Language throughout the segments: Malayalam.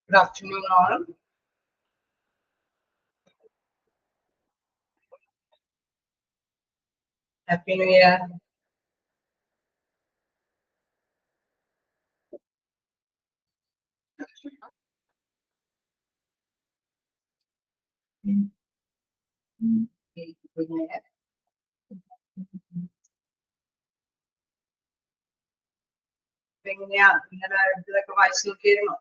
Good afternoon, all. Happy New Year. എങ്ങനെയാ ഇന്നലെ ഇതൊക്കെ വായിച്ചു നോക്കിയിരുന്നോ?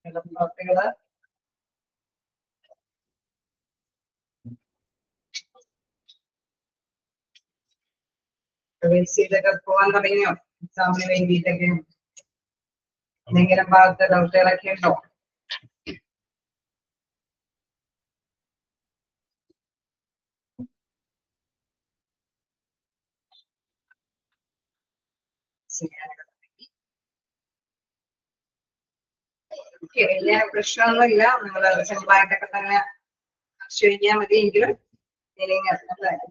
പ്രവർത്തികള് ഇതൊക്കെ പോകാൻ തുടങ്ങിയോ? എക്സാമിന് വേണ്ടിയിട്ടൊക്കെ എന്തെങ്കിലും ഭാഗത്തെ ഡൗട്ടുകളൊക്കെ ഉണ്ടോ? വലിയ പ്രശ്നമൊന്നുമില്ല. നിങ്ങൾ സിമ്പിളായിട്ടൊക്കെ തന്നെ കഴിഞ്ഞാൽ മതിയെങ്കിലും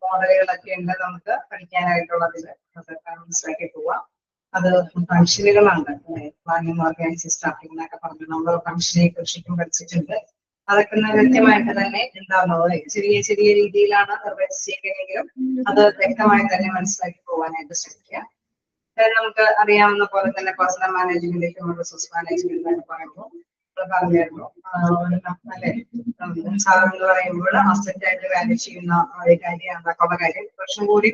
മോഡലുകളൊക്കെ ഉണ്ട് നമുക്ക് പഠിക്കാനായിട്ടുള്ളതിൽ അതൊക്കെ മനസ്സിലാക്കി പോവാം. അത് ഫംഗ്ഷനുകളാണ്. പ്ലാനിങ്, ഓർഗനൈസിംഗ്, സ്റ്റാഫിംഗ് എന്നൊക്കെ പറഞ്ഞു നമ്മൾ ഫംഗ്ഷനെ കുറിച്ചിട്ടും പഠിച്ചിട്ടുണ്ട്. അതൊക്കെ കൃത്യമായിട്ട് തന്നെ എന്താണുള്ളത് ചെറിയ ചെറിയ രീതിയിലാണ് നിർവഹിച്ചിരിക്കുന്നതെങ്കിലും അത് വ്യക്തമായി തന്നെ മനസ്സിലാക്കി പോകാനായിട്ട് ശ്രമിക്കുക. നമുക്ക് അറിയാവുന്ന പോലെ തന്നെ personnel management, human resource management എന്ന് പറയുമ്പോൾ പറഞ്ഞിരുന്നു അല്ലെ, സാധനങ്ങൾ പറയുമ്പോൾ അസറ്റ് ആയിട്ട് വാല്യൂ ചെയ്യുന്ന ഒരു കാര്യം എന്നൊക്കെയുള്ള കാര്യം കുറച്ചും കൂടി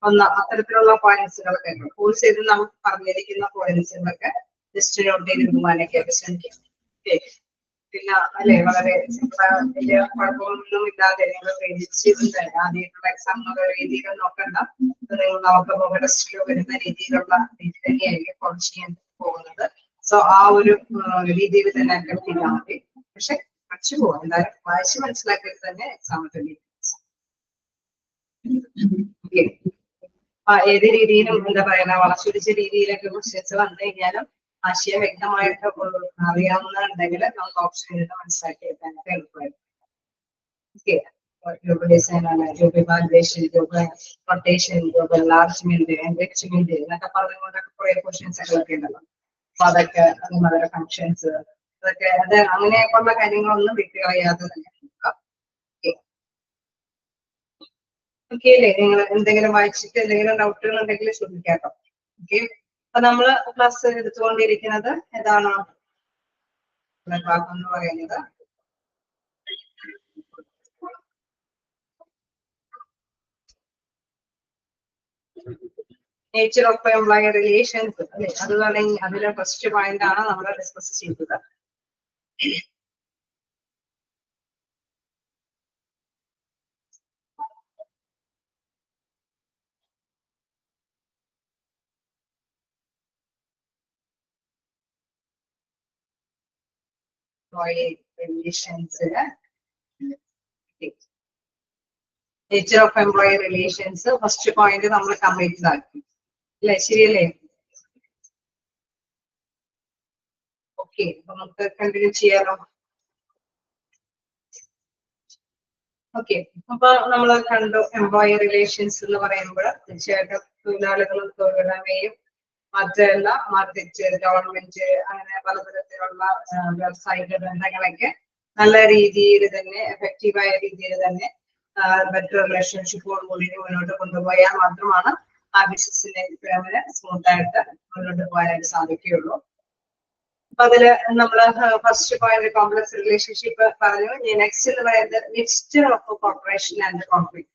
ഒന്ന് അത്തരത്തിലുള്ള പോയിന്റ്സുകളൊക്കെ കോഴ്സ് ചെയ്ത് നമുക്ക് പറഞ്ഞിരിക്കുന്ന പോയിന്റ്സുകളൊക്കെ ജസ്റ്റ് നോട്ട് ചെയ്ത് പോകാനൊക്കെ ശ്രമിക്കാം. പിന്നെ അല്ലെ വളരെ വലിയ കുഴപ്പമൊന്നും ഇല്ലാതെ നിങ്ങൾ ആദ്യമായിട്ടുള്ള എക്സാം എന്നുള്ള രീതിയിൽ നോക്കണ്ട. നമുക്ക് ടെസ്റ്റിലോ വരുന്ന രീതിയിലുള്ള രീതി തന്നെയായിരിക്കും കോച്ച് ചെയ്യാൻ പോകുന്നത്. സോ ആ ഒരു രീതിയിൽ തന്നെ അറ്റൻഡ് ചെയ്താൽ മതി. പക്ഷെ പഠിച്ചു പോവാം. എന്തായാലും വായിച്ച് മനസ്സിലാക്കിയിട്ട് തന്നെ എക്സാം അറ്റൻഡ് ഏത് രീതിയിലും എന്താ പറയുക വളച്ചൊടിച്ച രീതിയിലൊക്കെ ക്വസ്റ്റ്യൻസ് വന്നു കഴിഞ്ഞാലും ആശയം വ്യക്തമായിട്ട് അറിയാവുന്നുണ്ടെങ്കിൽ നമുക്ക് ഓപ്ഷൻ ചെയ്തിട്ട് മനസ്സിലാക്കിയെടുക്കാനൊക്കെ എളുപ്പമായിരിക്കും. ഗ്രൂപ്പ് ഡിസൈൻ ആണ്, group evaluation, group rotation, group enlargement, enrichment എന്നൊക്കെ പറഞ്ഞുകൊണ്ടൊക്കെ കുറെ ക്വസ്റ്റ്യൻസ് ഒക്കെ ഉണ്ടല്ലോ. അപ്പൊ അതൊക്കെ അതുപോലെ ഫങ്ഷൻസ് അതൊക്കെ അത് അങ്ങനെയൊക്കെയുള്ള കാര്യങ്ങളൊന്നും വിട്ടുകളയാതെ തന്നെ നോക്കാം. ഓക്കെ അല്ലേ? നിങ്ങൾ എന്തെങ്കിലും വായിച്ചിട്ട് എന്തെങ്കിലും ഡൗട്ടുകൾ ഉണ്ടെങ്കിൽ ചോദിക്കാട്ടോ. ഓക്കെ, അപ്പൊ നമ്മള് ക്ലാസ് എടുത്തുകൊണ്ടിരിക്കുന്നത് ഏതാണ് ഭാഗം എന്ന് പറയുന്നത് നേച്ചർ ഓഫ് എംപ്ലോയി റിലേഷൻസ് അല്ലെ. അത് പറഞ്ഞെങ്കിൽ അതിലെ ഫസ്റ്റ് പോയിന്റ് ആണ് നമ്മൾ ഡിസ്കസ് ചെയ്തത്. Nature of employee relations first point നമ്മൾ കംപ്ലീറ്റ് ആക്കി അല്ലെ? ശരിയല്ലേ? ഓക്കെ, അപ്പൊ നമുക്ക് കണ്ടിന്യൂ ചെയ്യാലോ. ഓക്കെ, അപ്പൊ നമ്മൾ കണ്ടു എംപ്ലോയി റിലേഷൻസ് എന്ന് പറയുമ്പോൾ തീർച്ചയായിട്ടും തൊഴിലാളികളും തൊഴിലുടമയും മറ്റല്ല മറിച്ച് ഗവൺമെന്റ് അങ്ങനെ പലതരത്തിലുള്ള വ്യാവസായിക ബന്ധങ്ങളൊക്കെ നല്ല രീതിയിൽ തന്നെ എഫക്റ്റീവായ രീതിയിൽ തന്നെ ബെറ്റർ റിലേഷൻഷിപ്പോട് കൂടി മുന്നോട്ട് കൊണ്ടുപോയാൽ മാത്രമാണ് ആ ബിസിനസിനെ സ്മൂത്ത് ആയിട്ട് മുന്നോട്ട് പോകാനായിട്ട് സാധിക്കുകയുള്ളൂ. അപ്പൊ അതില് നമ്മള് ഫസ്റ്റ് പോയിന്റ് കോംപ്ലക്സ് റിലേഷൻഷിപ്പ് പറഞ്ഞു. നെക്സ്റ്റ് എന്ന് പറയുന്നത് mixture of corporation and conflict.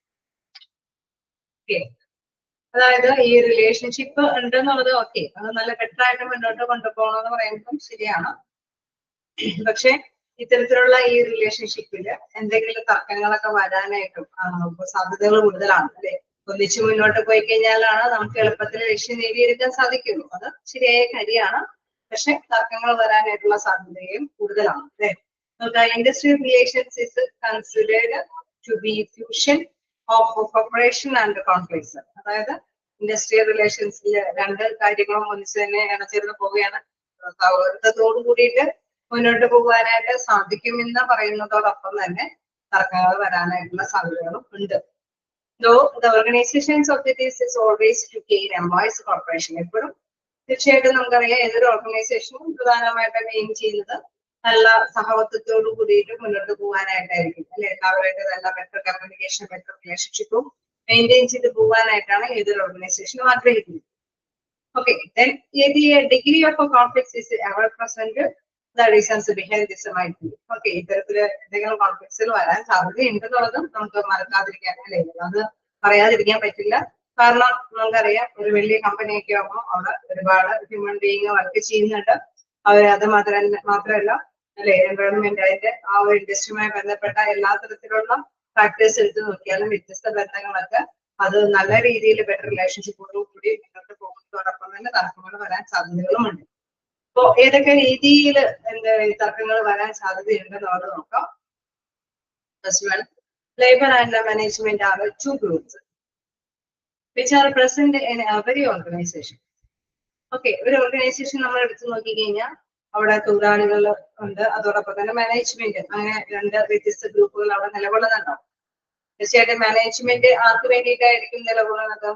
Okay, അതായത് ഈ റിലേഷൻഷിപ്പ് ഉണ്ടെന്നുള്ളത് ഓക്കെ, അത് നല്ല ബെറ്ററായിട്ട് മുന്നോട്ട് കൊണ്ടുപോകണമെന്ന് പറയുമ്പം ശരിയാണ്. പക്ഷെ ഇത്തരത്തിലുള്ള ഈ റിലേഷൻഷിപ്പില് എന്തെങ്കിലും തർക്കങ്ങളൊക്കെ വരാനായിട്ടും സാധ്യതകൾ കൂടുതലാണ് അല്ലെ. ഒന്നിച്ച് മുന്നോട്ട് പോയി കഴിഞ്ഞാലാണ് നമുക്ക് എളുപ്പത്തിൽ ലക്ഷ്യം നേടിയെടുക്കാൻ സാധിക്കുള്ളൂ. അത് ശരിയായ കാര്യമാണ്. പക്ഷെ തർക്കങ്ങൾ വരാനായിട്ടുള്ള സാധ്യതയും കൂടുതലാണ് അല്ലെ. Industrial relations is considered to be fusion of corporation and conflicts. അതായത് ഇൻഡസ്ട്രിയൽ റിലേഷൻസിൽ രണ്ട് കാര്യങ്ങളും ഒന്നിച്ച് തന്നെ ഇണചേർന്ന് പോവുകയാണ്. സൗഹൃദത്തോടു കൂടിയിട്ട് മുന്നോട്ട് പോകാനായിട്ട് സാധിക്കുമെന്ന് പറയുന്നതോടൊപ്പം തന്നെ തർക്കങ്ങൾ വരാനായിട്ടുള്ള സാധ്യതകളും ഉണ്ട്. though the organization's objective is always to gain employees corporation. എപ്പോഴും തീർച്ചയായിട്ടും നമുക്കറിയാം ഏതൊരു ഓർഗനൈസേഷനും പ്രധാനമായിട്ടും എയിം ചെയ്യുന്നത് നല്ല സഹവർത്തിത്തോടു കൂടിയിട്ട് മുന്നോട്ട് പോകാനായിട്ടായിരിക്കും അല്ലെ, എല്ലാവരായിട്ട് നല്ല ബെറ്റർ കമ്മ്യൂണിക്കേഷൻ ബെറ്റർ റിലേഷൻഷിപ്പും മെയിൻറ്റെയിൻ ചെയ്ത് പോകാനായിട്ടാണ് ഏതൊരു ഓർഗനൈസേഷനും ആഗ്രഹിക്കുന്നത്. Okay, then the degree of a conflict is ever present. The reasons behind this might be. Okay, ഇത്തരത്തില് എന്തെങ്കിലും കോൺഫ്ലിക്ട്സിൽ വരാൻ സാധ്യതയുണ്ടെന്നുള്ളതും നമുക്ക് മറക്കാതിരിക്കാൻ അല്ലെ, അത് പറയാതിരിക്കാൻ പറ്റില്ല. കാരണം നമുക്കറിയാം ഒരു വലിയ കമ്പനിയൊക്കെ ആകുമ്പോൾ അവിടെ ഒരുപാട് ഹ്യൂമൻ ബീയിങ് വർക്ക് ചെയ്യുന്നുണ്ട്. അത് മാത്രമല്ല അല്ലെ, എൻവയോൺമെന്റ് ആയിട്ട് ആ ഒരു ഇൻഡസ്ട്രിയുമായി ബന്ധപ്പെട്ട എല്ലാ തരത്തിലുള്ള ഫാക്ടേഴ്സ് എടുത്ത് നോക്കിയാലും വ്യത്യസ്ത ബന്ധങ്ങളൊക്കെ അത് നല്ല രീതിയിൽ ബെറ്റർ റിലേഷൻഷിപ്പോടു കൂടി മുന്നോട്ട് പോകുന്നതോടൊപ്പം തന്നെ തർക്കങ്ങൾ വരാൻ സാധ്യതകളുമുണ്ട്. അപ്പോ ഏതൊക്കെ രീതിയിൽ തർക്കങ്ങൾ വരാൻ സാധ്യതയുണ്ടെന്നുള്ളത് നോക്കാം. First one, labor and management are two groups which are present in every organization. Okay, ഒരു ഓർഗനൈസേഷൻ നമ്മൾ എടുത്തു നോക്കി കഴിഞ്ഞാൽ അവിടെ തൊഴിലാളികൾ ഉണ്ട്, അതോടൊപ്പം തന്നെ മാനേജ്മെന്റ്, അങ്ങനെ രണ്ട് വ്യത്യസ്ത ഗ്രൂപ്പുകൾ അവിടെ നിലകൊള്ളുന്നുണ്ടാവും. തീർച്ചയായിട്ടും മാനേജ്മെന്റ് ആർക്ക് വേണ്ടിയിട്ടായിരിക്കും നിലകൊള്ളുന്നത്?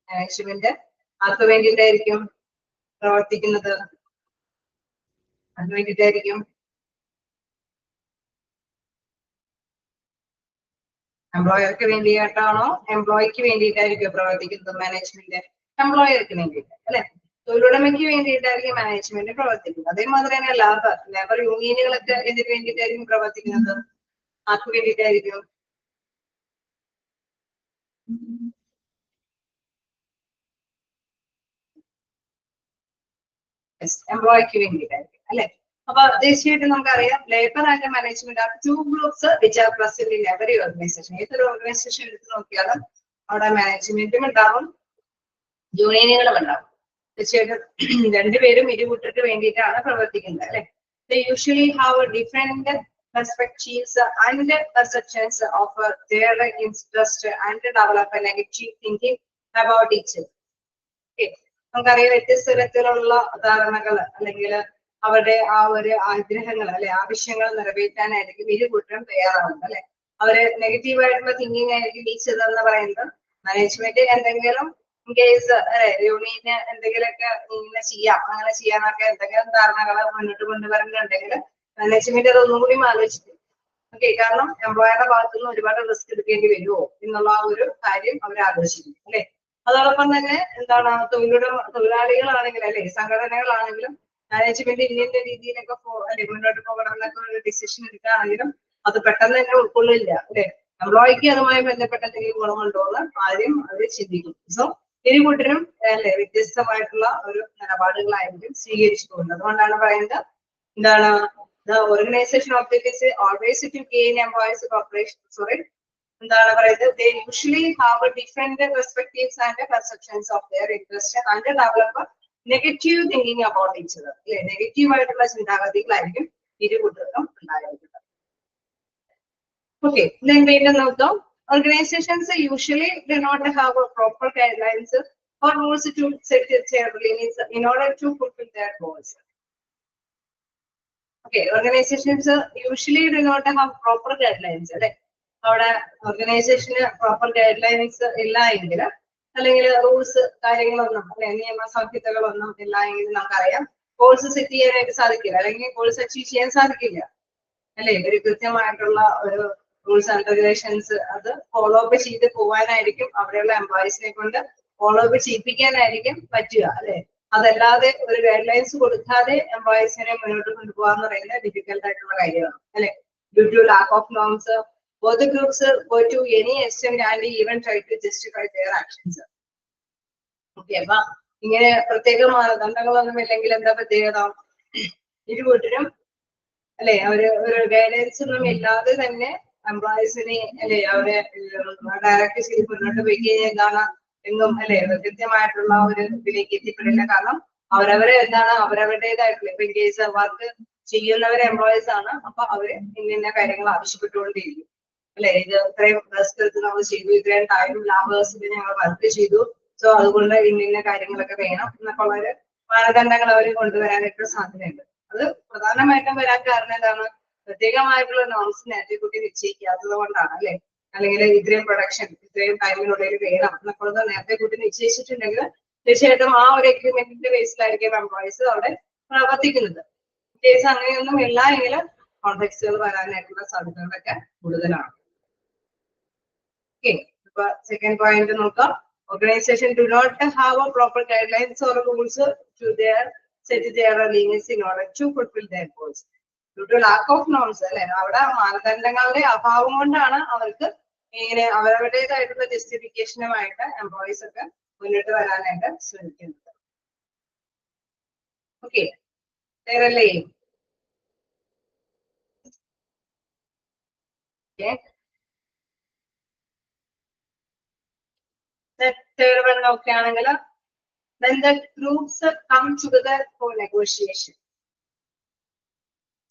മാനേജ്മെന്റ് ആർക്ക് വേണ്ടിയിട്ടായിരിക്കും പ്രവർത്തിക്കുന്നത്? ആർക്ക് വേണ്ടിയിട്ടായിരിക്കും? എംപ്ലോയർക്ക് വേണ്ടിയിട്ടാണോ എംപ്ലോയിക്ക് വേണ്ടിയിട്ടായിരിക്കും പ്രവർത്തിക്കുന്നത് മാനേജ്മെന്റ്? എംപ്ലോയർക്ക് വേണ്ടിയിട്ട് അല്ലെ, തൊഴിലുടമയ്ക്ക് വേണ്ടിയിട്ടായിരിക്കും മാനേജ്മെന്റ് പ്രവർത്തിക്കുന്നത്. അതേമാതിരി തന്നെ ലേബർ യൂണിയനുകളൊക്കെ എന്തിനു വേണ്ടിയിട്ടായിരിക്കും പ്രവർത്തിക്കുന്നത്? ആർക്ക് വേണ്ടിയിട്ടായിരിക്കും? എംപ്ലോയിക്ക് വേണ്ടിയിട്ടായിരിക്കും അല്ലെ. അപ്പൊ തീർച്ചയായിട്ടും നമുക്കറിയാം labour and management are two groups which are present in every organisation. ഏതൊരു ഓർഗനൈസേഷൻ എടുത്ത് നോക്കിയാലും അവിടെ മാനേജ്മെന്റും ഉണ്ടാവും യൂണിയനുകളും ഉണ്ടാവും. തീർച്ചയായിട്ടും രണ്ടുപേരും ഇരുകൂട്ടർക്ക് വേണ്ടിയിട്ടാണ് പ്രവർത്തിക്കുന്നത് അല്ലെ. They usually have different perspectives and perceptions of their interest and develop a negative thinking about each other. Okay, നമുക്കറിയാം വ്യത്യസ്ത തരത്തിലുള്ള ധാരണകൾ അല്ലെങ്കിൽ അവരുടെ ആ ഒരു ആഗ്രഹങ്ങൾ അല്ലെ ആവശ്യങ്ങൾ നിറവേറ്റാനായിരിക്കും ഇരുകൂട്ടരും തയ്യാറാവുന്നത് അല്ലെ. അവര് നെഗറ്റീവായിട്ടുള്ള തിങ്കിങ് ആയിരിക്കും ടീച്ചർ എന്ന് പറയുന്നത്. മാനേജ്മെന്റ് എന്തെങ്കിലും കേസ് യൂണിയന് എന്തെങ്കിലുമൊക്കെ ഇങ്ങനെ ചെയ്യാം അങ്ങനെ ചെയ്യാനൊക്കെ എന്തെങ്കിലും ധാരണകൾ മുന്നോട്ട് കൊണ്ടുവരുന്നുണ്ടെങ്കിൽ മാനേജ്മെന്റ് അതൊന്നും കൂടി ആലോചിക്കും. ഓക്കെ, കാരണം എംപ്ലോയറുടെ ഭാഗത്തുനിന്ന് ഒരുപാട് റിസ്ക് എടുക്കേണ്ടി വരുമോ എന്നുള്ള ആ ഒരു കാര്യം അവർ ആലോചിക്കും അല്ലെ. അതോടൊപ്പം തന്നെ എന്താണ് തൊഴിലാളികളാണെങ്കിലും അല്ലെ സംഘടനകളാണെങ്കിലും മാനേജ്മെന്റ് ഇന്ന രീതിയിലൊക്കെ അല്ലെ മുന്നോട്ട് പോകണം എന്നൊക്കെ ഒരു ഡിസിഷൻ എടുക്കുകയാണെങ്കിലും അത് പെട്ടെന്ന് തന്നെ ഉൾക്കൊള്ളില്ല അല്ലെ. എംപ്ലോയിക്ക് അതുമായി ബന്ധപ്പെട്ട എന്തെങ്കിലും ഗുണമുണ്ടോ എന്ന് ആദ്യം അവർ ചിന്തിക്കും. സോ ഇരുകൂട്ടരും അല്ലെ വ്യത്യസ്തമായിട്ടുള്ള ഒരു നിലപാടുകളായിരിക്കും സ്വീകരിച്ചിട്ടുണ്ട്. അതുകൊണ്ടാണ് പറയുന്നത് എന്താണ് the organization objective is always to gain employees corporation. Sorry, എന്താണ് പറയുന്നത് they usually have a different perspectives and perceptions of their interest and develop negative thinking about each other. അല്ലെ, നെഗറ്റീവ് ആയിട്ടുള്ള ചിന്താഗതികളായിരിക്കും ഇരുകൂട്ടർക്കും ഉണ്ടായിരിക്കുന്നത്. Okay, then വീണ്ടും നോക്കാം. Organizations usually do not have a proper guidelines or rules to set their limits in order to fulfill their goals. Okay, organizations usually do not have proper guidelines. അല്ലെ, അവിടെ ഓർഗനൈസേഷന് പ്രോപ്പർ ഗൈഡ് ലൈൻസ് ഇല്ല എങ്കിൽ അല്ലെങ്കിൽ റൂൾസ് കാര്യങ്ങളൊന്നും അല്ലെ നിയമ സംഹിതകളൊന്നും ഇല്ല എങ്കിൽ നമുക്കറിയാം ഗോൾസ് സെറ്റ് ചെയ്യാനായിട്ട് സാധിക്കില്ല, അല്ലെങ്കിൽ ഗോൾസ് അച്ചീവ് ചെയ്യാൻ സാധിക്കില്ല അല്ലെ. ഒരു കൃത്യമായിട്ടുള്ള ഒരു റൂൾസ് ആൻഡ് റെഗുലേഷൻസ് അത് ഫോളോ അപ്പ് ചെയ്ത് പോകാനായിരിക്കും അവിടെയുള്ള എംപ്ലോയീസിനെ കൊണ്ട് ഫോളോ അപ്പ് ചെയ്യിപ്പിക്കാനായിരിക്കും പറ്റുക അല്ലെ. അതല്ലാതെ ഒരു ഗൈഡ് ലൈൻസ് കൊടുക്കാതെ എംപ്ലോയീസിനെ മുന്നോട്ട് കൊണ്ടുപോകാന്ന് പറയുന്നത് ഡിഫിക്കൽട്ട് ആയിട്ടുള്ള കാര്യമാണ് അല്ലെ. Due to lack of norms both the groups go to any extent and even try to justify their actions. Okay, അപ്പൊ ഇങ്ങനെ പ്രത്യേക മാനദണ്ഡങ്ങളൊന്നും ഇല്ലെങ്കിൽ എന്താ പ്രത്യേകത? ഇരുകൂട്ടരും അല്ലെ ഒരു ഗൈഡൻസ് ഒന്നും ഇല്ലാതെ തന്നെ എംപ്ലോയീസിനെ അല്ലെ അവരെ ഡയറക്റ്റ് ചെയ്ത് മുന്നോട്ട് പോയി കഴിഞ്ഞാൽ എന്താണ് എങ്ങും അല്ലെ കൃത്യമായിട്ടുള്ള ഒരു ഇതിലേക്ക് എത്തിപ്പെടില്ല. കാരണം അവരവരെ എന്താണ് അവരവരുടേതായിട്ടുള്ള ഇപ്പൊ ഇൻ കേസ് വർക്ക് ചെയ്യുന്നവരെ എംപ്ലോയീസ് ആണ്, അപ്പൊ അവര് ഇന്ന കാര്യങ്ങൾ ആവശ്യപ്പെട്ടുകൊണ്ടിരിക്കും അല്ലെ. ഇത് ഇത്രയും റിസ്ക് എടുത്ത് നമ്മൾ ചെയ്തു, ഇത്രയും ടൈം ലാബേഴ്സിൽ ഞങ്ങൾ വർക്ക് ചെയ്തു, സോ അതുകൊണ്ട് ഇന്ന കാര്യങ്ങളൊക്കെ വേണം എന്നൊക്കെ ഉള്ള ഒരു മാനദണ്ഡങ്ങൾ അവർ കൊണ്ടുവരാനായിട്ട് സാധ്യതയുണ്ട്. അത് പ്രധാനമായിട്ടും വരാൻ കാരണം എന്താണ്? പ്രത്യേകമായിട്ടുള്ള നോംസ് നേരത്തെ കൂട്ടി നിശ്ചയിക്കാത്തത് കൊണ്ടാണ് അല്ലെ. അല്ലെങ്കിൽ ഇത്രയും പ്രൊഡക്ഷൻ ഇത്രയും ടൈമിനുള്ളിൽ വേണം എന്നൊക്കെ നേരത്തെ കൂട്ടി നിശ്ചയിച്ചിട്ടുണ്ടെങ്കിൽ തീർച്ചയായിട്ടും ആ ഒരു എഗ്രിമെന്റിന്റെ ബേസിലായിരിക്കും എംപ്ലോയീസ് അവിടെ പ്രവർത്തിക്കുന്നത്. കേസ് അങ്ങനെയൊന്നും ഇല്ല എങ്കിൽ കോൺഫ്ലിക്റ്റുകൾ വരാനായിട്ടുള്ള സാധ്യതകളൊക്കെ കൂടുതലാണ്. ഓക്കെ, അപ്പൊ സെക്കൻഡ് പോയിന്റ് നോക്കാം. Organization do not have a proper guidelines or rules to their set their limits in order to fulfill their goals. Due to lack of norms, അല്ലെ, അവിടെ മാനദണ്ഡങ്ങളുടെ അഭാവം കൊണ്ടാണ് അവർക്ക് ഇങ്ങനെ അവരുടേതായിട്ടുള്ള ജസ്റ്റിഫിക്കേഷനുമായിട്ട് എംപ്ലോയീസ് ഒക്കെ മുന്നോട്ട് വരാനായിട്ട് ശ്രമിക്കുന്നത്. ഓക്കെ, ക്ലിയറല്ലേ? തേർഡ് വൺ നോക്കുകയാണെങ്കിൽ then the groups come together for negotiation.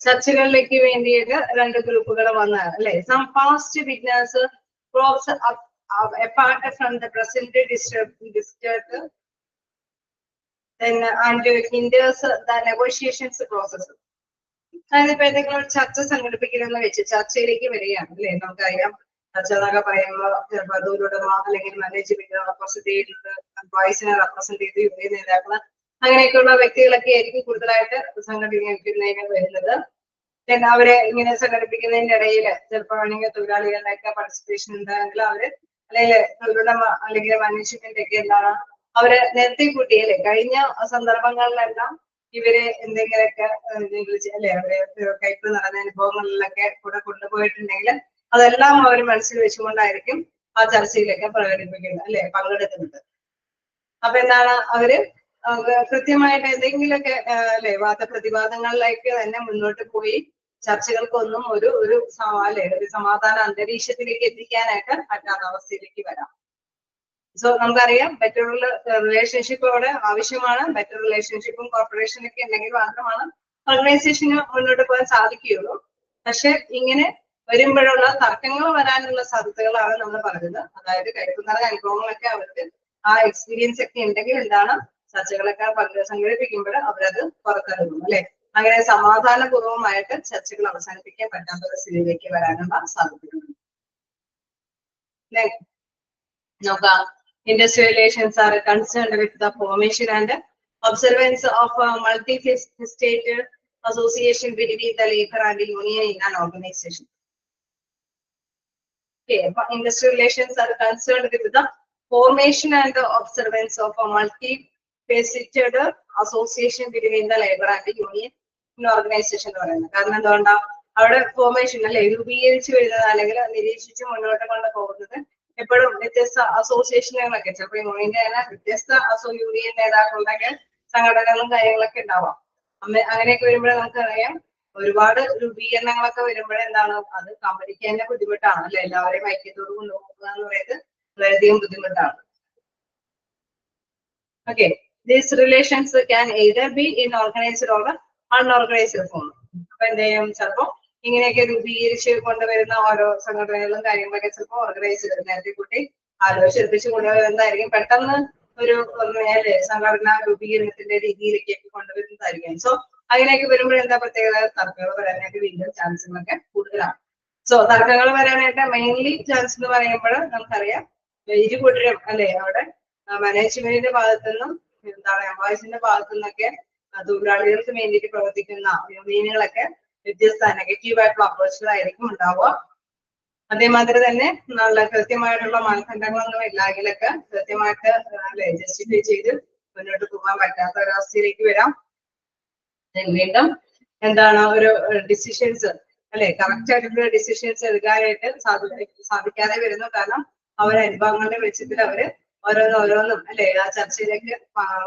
ചർച്ചകളിലേക്ക് വേണ്ടിയിട്ട് രണ്ട് ഗ്രൂപ്പുകൾ വന്നതാണ് അല്ലെ. Some past witness proves apart from the present disturbed then and hinders the negotiations process. അതായത് ഇപ്പൊ ഏതെങ്കിലും ഒരു ചർച്ച സംഘടിപ്പിക്കണമെന്ന് വെച്ച് ചർച്ചയിലേക്ക് വരികയാണ് അല്ലെ. നമുക്കറിയാം ചർച്ച എന്നൊക്കെ പറയുമ്പോൾ ചിലപ്പോൾ തൊഴിലുടമ അല്ലെങ്കിൽ മാനേജ്മെന്റ് റെപ്രസെന്റ് ചെയ്യുന്നത്, എംപ്ലോയീസിനെ റെപ്രസെന്റ് ചെയ്ത് യൂണിയൻ നേതാക്കള് അങ്ങനെയൊക്കെയുള്ള വ്യക്തികളൊക്കെ ആയിരിക്കും കൂടുതലായിട്ട് സംഘടിപ്പിക്കുന്നതിന് വരുന്നത്. അവരെ ഇങ്ങനെ സംഘടിപ്പിക്കുന്നതിന്റെ ഇടയിൽ ചിലപ്പോൾ ആണെങ്കിൽ തൊഴിലാളികളുടെയൊക്കെ പാർട്ടിസിപ്പേഷൻ ഉണ്ടായെങ്കിൽ അവര് അല്ലെങ്കിൽ തൊഴിലുടമ അല്ലെങ്കിൽ മാനേജ്മെന്റ് ഒക്കെ എന്താണ് അവര് നേരത്തെ കൂട്ടിയല്ലേ കഴിഞ്ഞ സന്ദർഭങ്ങളിലെല്ലാം ഇവര് എന്തെങ്കിലുമൊക്കെ അല്ലെ അവര് കയ്പ് നടന്ന അനുഭവങ്ങളിലൊക്കെ കൂടെ കൊണ്ടുപോയിട്ടുണ്ടെങ്കിൽ അതെല്ലാം അവർ മനസ്സിൽ വെച്ചുകൊണ്ടായിരിക്കും ആ ചർച്ചയിലൊക്കെ പ്രകടിപ്പിക്കുന്നത് അല്ലെ, പങ്കെടുക്കുന്നത്. അപ്പൊ എന്താണ് അവര് കൃത്യമായിട്ട് എന്തെങ്കിലുമൊക്കെ അല്ലെ വാദപ്രതിവാദങ്ങളിലേക്ക് തന്നെ മുന്നോട്ട് പോയി ചർച്ചകൾക്കൊന്നും ഒരു സമാധാന അന്തരീക്ഷത്തിലേക്ക് എത്തിക്കാനായിട്ട് പറ്റാത്ത അവസ്ഥയിലേക്ക് വരാം. സോ നമുക്കറിയാം ബെറ്റർ റിലേഷൻഷിപ്പ് അവിടെ ആവശ്യമാണ്. ബെറ്റർ റിലേഷൻഷിപ്പും കോർപ്പറേഷനൊക്കെ ഉണ്ടെങ്കിൽ മാത്രമാണ് ഓർഗനൈസേഷന് മുന്നോട്ട് പോകാൻ സാധിക്കുകയുള്ളൂ. പക്ഷെ ഇങ്ങനെ വരുമ്പോഴുള്ള തർക്കങ്ങൾ വരാനുള്ള സാധ്യതകളാണ് നമ്മൾ പറയുന്നത്. അതായത് കരുത്തുന്ന അനുഭവങ്ങളൊക്കെ അവർക്ക് ആ എക്സ്പീരിയൻസ് ഒക്കെ ഉണ്ടെങ്കിൽ എന്താണ് ചർച്ചകളൊക്കെ സംഘടിപ്പിക്കുമ്പോൾ അവരത് പുറത്തിറങ്ങും അല്ലെ. അങ്ങനെ സമാധാനപൂർവമായിട്ട് ചർച്ചകൾ അവസാനിപ്പിക്കാൻ പറ്റാത്ത ഒരു സ്ഥിതിയിലേക്ക് വരാനുള്ള സാധ്യതകളുണ്ട്. നോക്കാം. Industrial relations are concerned with the formation and observance of a multi-state association between the labor and the union in an organization. Okay, industrial relations are concerned with the formation and the observance of a multi-faceted association between the labor and the union in organization എന്ന് പറയുന്നത്. കാരണം എന്തുകൊണ്ടാ അവിടെ ഫോർമേഷൻ അല്ലെ രൂപീകരിച്ചു വരുന്നത് അല്ലെങ്കിൽ നിരീക്ഷിച്ച് മുന്നോട്ട് കൊണ്ട് പോകുന്നത് എപ്പോഴും വ്യത്യസ്ത അസോസിയേഷനുകളൊക്കെ ചിലപ്പോൾ യൂണിയന്റെ തന്നെ വ്യത്യസ്ത യൂണിയൻ നേതാക്കളുടെ സംഘടനകളും കാര്യങ്ങളൊക്കെ ഉണ്ടാവാം. അങ്ങനെയൊക്കെ വരുമ്പോഴേ നമുക്കറിയാം ഒരുപാട് രൂപീകരണങ്ങളൊക്കെ വരുമ്പോഴെന്താണ് അത് കമ്പനിക്ക് തന്നെ ബുദ്ധിമുട്ടാണ് അല്ലെ. എല്ലാവരെയും ഐക്യത്തോട് കൊണ്ടുപോകുക എന്ന് പറയുന്നത് വളരെയധികം ബുദ്ധിമുട്ടാണ്. Okay, these relations can either be in organised or unorganised form. അപ്പൊ എന്ത് ചെയ്യും ചിലപ്പോ ഇങ്ങനെയൊക്കെ രൂപീകരിച്ച് കൊണ്ടുവരുന്ന ഓരോ സംഘടനകളും കാര്യങ്ങളൊക്കെ ചിലപ്പോൾ ഓർഗനൈസ് നേരത്തെ കൂട്ടി ആലോചിച്ച് കൊണ്ടുവരുന്നതായിരിക്കും. പെട്ടെന്ന് ഒരു സംഘടന രൂപീകരണത്തിന്റെ രീതിയിലേക്ക് കൊണ്ടുവരുന്നതായിരിക്കും. സോ അങ്ങനെയൊക്കെ വരുമ്പോൾ എന്താ പ്രത്യേകത തർക്കങ്ങൾ വരാനായിട്ട് വീണ്ടും ചാൻസുകളൊക്കെ കൂടുതലാണ്. സോ തർക്കങ്ങൾ വരാനായിട്ട് മെയിൻലി ചാൻസ് എന്ന് പറയുമ്പോൾ നമുക്കറിയാം ഇരുകൂട്ടരും അല്ലെ അവിടെ മാനേജ്മെന്റിന്റെ ഭാഗത്തു നിന്നും എന്താണ് എംപ്ലോയീസിന്റെ ഭാഗത്തു നിന്നൊക്കെ തൊഴിലാളികൾക്ക് വേണ്ടിയിട്ട് പ്രവർത്തിക്കുന്ന യൂണിയനുകളൊക്കെ വ്യത്യസ്ത നെഗറ്റീവായിട്ടുള്ള അപ്രോച്ചുകളായിരിക്കും ഉണ്ടാവുക. അതേമാതിരി തന്നെ നല്ല കൃത്യമായിട്ടുള്ള മാനദണ്ഡങ്ങളൊന്നും ഇല്ലെങ്കിലൊക്കെ കൃത്യമായിട്ട് അല്ലെ ജസ്റ്റിഫൈ ചെയ്ത് മുന്നോട്ട് പോകാൻ പറ്റാത്ത ഒരവസ്ഥയിലേക്ക് വരാം. വീണ്ടും എന്താണ് ഒരു ഡിസിഷൻസ് അല്ലെ കറക്റ്റ് ആയിട്ടുള്ള ഡിസിഷൻസ് എടുക്കാനായിട്ട് സാധിക്കാതെ വരുന്നു. കാരണം അവരെ അനുഭവങ്ങളുടെ വെളിച്ചത്തിൽ അവര് ഓരോന്നും അല്ലെ ആ ചർച്ചയിലേക്ക്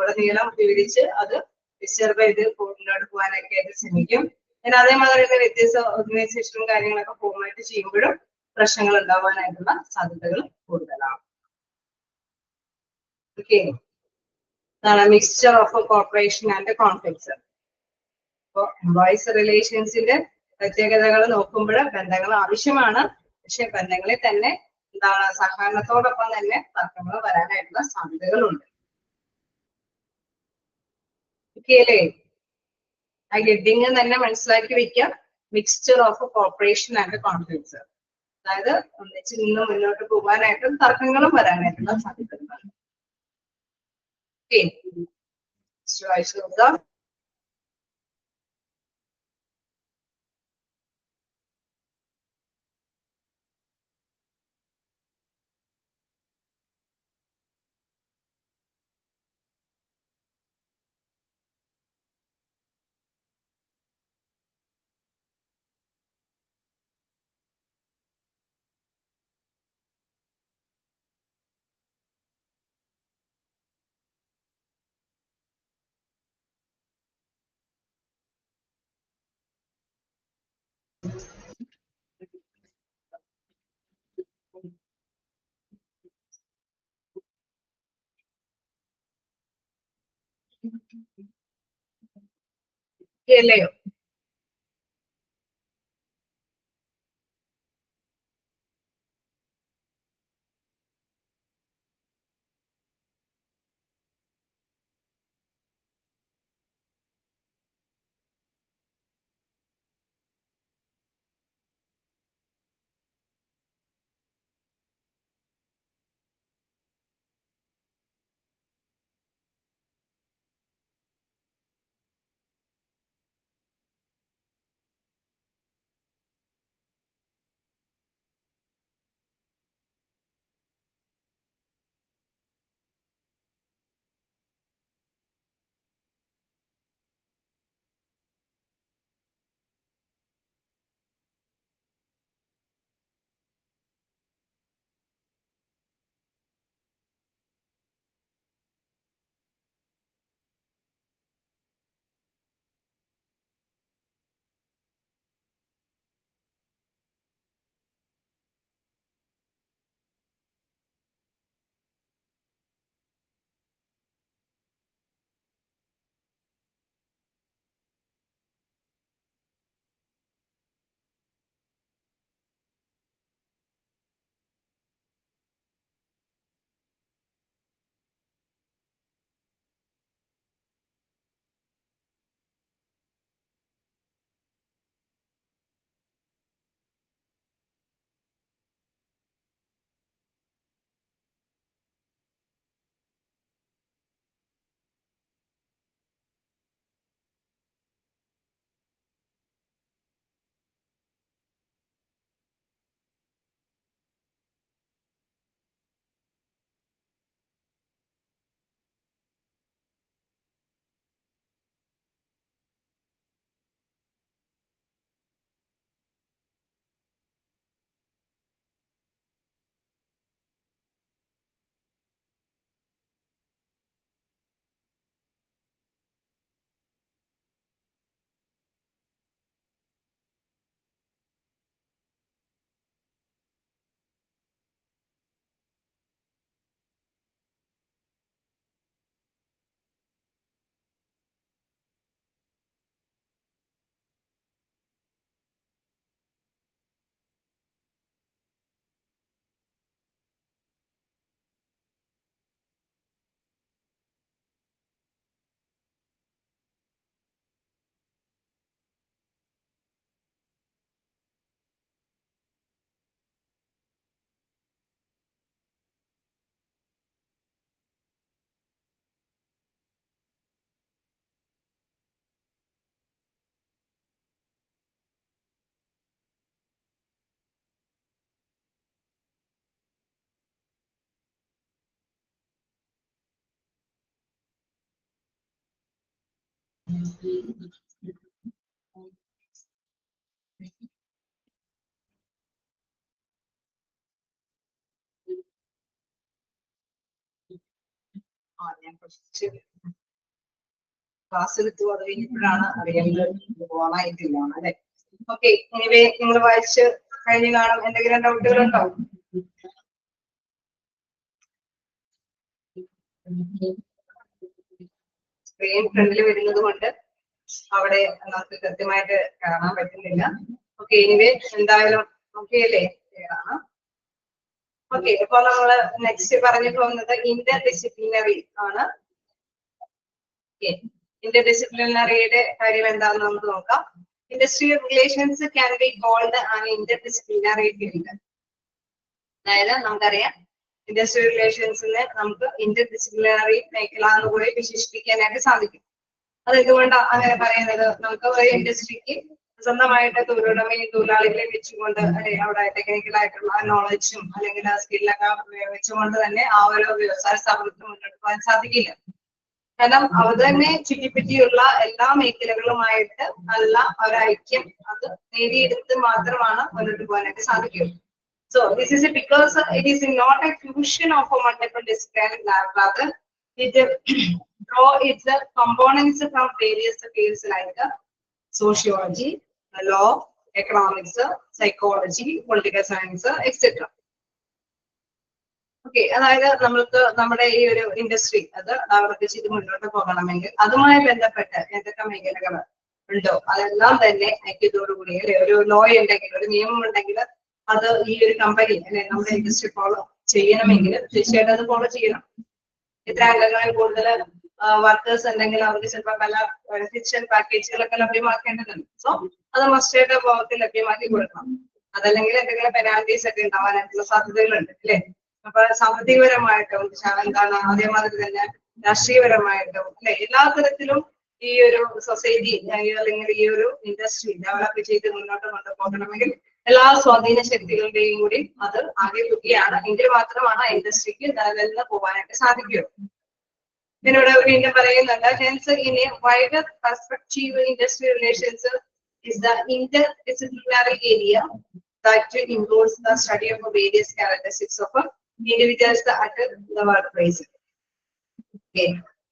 ഉടനീളം വിവരിച്ച് അത് ഡിസ്റ്റർബ് ചെയ്ത് മുന്നോട്ട് പോകാനൊക്കെ ആയിട്ട് ശ്രമിക്കും. പിന്നെ അതേമാതിരി തന്നെ വ്യത്യസ്ത ഓർഗനൈസേഷനും കാര്യങ്ങളൊക്കെ ഫോമായിട്ട് ചെയ്യുമ്പോഴും പ്രശ്നങ്ങൾ ഉണ്ടാവാനായിട്ടുള്ള സാധ്യതകൾ കൂടുതലാണ്. ഓക്കെ, അതാണ് mixture of corporation and conflicts. അപ്പൊ എംപ്ലോയീസ് റിലേഷൻസിന്റെ പ്രത്യേകതകൾ നോക്കുമ്പോൾ ബന്ധങ്ങൾ ആവശ്യമാണ്. പക്ഷെ ബന്ധങ്ങളിൽ തന്നെ എന്താണ് സഹകരണത്തോടൊപ്പം തന്നെ തർക്കങ്ങൾ വരാനായിട്ടുള്ള സാധ്യതകളുണ്ട്. ഓക്കെ അല്ലേ? ആ ഹെഡിങ് തന്നെ മനസ്സിലാക്കി വെക്കാം. Mixture of corporation and conflicts. അതായത് ഒന്നിച്ച് നിന്ന് മുന്നോട്ട് പോകാനായിട്ടും തർക്കങ്ങളും വരാനായിട്ടുള്ള സാധ്യതകളാണ്. വായിച്ചു നോക്കാം. കേളയോ? ഞാൻ കുറച്ച് ക്ലാസ് എടുത്തു, അത് കഴിഞ്ഞപ്പോഴാണ് അറിയുന്നത് പോകാനായിട്ടില്ല അല്ലെ. ഓക്കെ, എനിവേ നിങ്ങൾ വായിച്ച് കഴിഞ്ഞ് കാണും. എന്തെങ്കിലും ഡൗട്ടുകളുണ്ടോ? സ്ക്രീൻ ഫ്രണ്ടിൽ വരുന്നത് കൊണ്ട് അവിടെ നമുക്ക് കൃത്യമായിട്ട് കാണാൻ പറ്റുന്നില്ല. ഓക്കെ, എനിവേ എന്തായാലും ഓക്കെ അല്ലേ, ക്ലിയർ ആണ്. ഓക്കെ, അപ്പൊ നമ്മള് നെക്സ്റ്റ് പറഞ്ഞു പോകുന്നത് ഇന്റർ ഡിസിപ്ലിനറി ആണ്. ഇന്റർ ഡിസിപ്ലിനറിയുടെ കാര്യം എന്താണെന്ന് നമുക്ക് നോക്കാം. Industrial relations can be called an interdisciplinary field. അതായത് നമുക്കറിയാം ഇൻഡസ്ട്രിയൽ റിലേഷൻസിനെ നമുക്ക് ഇന്റർഡിസിപ്ലിനറി മേഖല എന്ന് കൂടി വിശേഷിപ്പിക്കാനായിട്ട് സാധിക്കും. അതെന്തുകൊണ്ടാണ് അങ്ങനെ പറയുന്നത്? നമുക്ക് ഒരു ഇൻഡസ്ട്രിക്ക് സ്വന്തമായിട്ട് തൊഴിലുടമയും തൊഴിലാളികളെ വെച്ചുകൊണ്ട് അവിടെ ടെക്നിക്കൽ ആയിട്ടുള്ള നോളജും അല്ലെങ്കിൽ ആ സ്കില്ലൊക്കെ വെച്ചുകൊണ്ട് തന്നെ ആ ഒരു വ്യവസായ സ്ഥാപനത്തിന് മുന്നോട്ട് പോകാൻ സാധിക്കില്ല. കാരണം അവർ തന്നെ ചുറ്റിപ്പറ്റിയുള്ള എല്ലാ മേഖലകളുമായിട്ട് നല്ല ഒരു ഐക്യം അത് നേടിയെടുത്ത് മാത്രമാണ് മുന്നോട്ട് പോകാനായിട്ട് സാധിക്കുള്ളൂ. So this is because it is not a fusion of a multiple discipline, rather it draw its components from various fields like sociology, law, economics, psychology, political science, etc. Okay, അതായത് നമ്മൾക്ക് നമ്മുടെ ഈ ഒരു ഇൻഡസ്ട്രി അത് ഡെവലപ്പ് ചെയ്ത് മുന്നോട്ട് പോകണമെങ്കിൽ അതുമായി ബന്ധപ്പെട്ട് എന്തൊക്കെ മേഖലകൾ ഉണ്ടോ അതെല്ലാം തന്നെ ഐക്യത്തോടുകൂടി അല്ലെ ഒരു ലോ ഉണ്ടെങ്കിൽ ഒരു നിയമം ഉണ്ടെങ്കിൽ അത് ഈ ഒരു കമ്പനി അല്ലെ നമ്മുടെ ഇൻഡസ്ട്രി ഫോളോ ചെയ്യണമെങ്കിൽ തീർച്ചയായിട്ടും അത് ഫോളോ ചെയ്യണം. ഇത്ര അംഗങ്ങളിൽ കൂടുതൽ വർക്കേഴ്സ് ഉണ്ടെങ്കിൽ അവർക്ക് ചിലപ്പോൾ പല ബെനിഫിഷ്യൽ പാക്കേജുകളൊക്കെ ലഭ്യമാക്കേണ്ടതുണ്ട്. സോ അത് മസ്റ്റായിട്ട് അവർക്ക് ലഭ്യമാക്കി കൊടുക്കണം. അതല്ലെങ്കിൽ എന്തെങ്കിലും പെനാൽറ്റീസ് ഒക്കെ ഉണ്ടാവാനായിട്ടുള്ള സാധ്യതകളുണ്ട് അല്ലെ. അപ്പൊ സാമ്പത്തികപരമായിട്ടും എന്താണ് അതേമാതിരി തന്നെ രാഷ്ട്രീയപരമായിട്ടും അല്ലെ എല്ലാ തരത്തിലും ഈ ഒരു സൊസൈറ്റി അല്ലെങ്കിൽ ഈ ഒരു ഇൻഡസ്ട്രി ഡെവലപ്പ് ചെയ്ത് മുന്നോട്ട് കൊണ്ടുപോകണമെങ്കിൽ എല്ലാ സ്വാധീന ശക്തികളുടെയും കൂടി അത് ആകെ തുകയാണ് എങ്കിൽ മാത്രമാണ് ഇൻഡസ്ട്രിക്ക് നിലനിന്ന് പോകാനായിട്ട് സാധിക്കുകയുള്ളൂ. ഇതിനോട് വീണ്ടും പറയുന്നുണ്ട്, hence in A wider perspective industrial relations is the interdisciplinary area that includes the study of various characteristics of individuals at the workplace. Okay.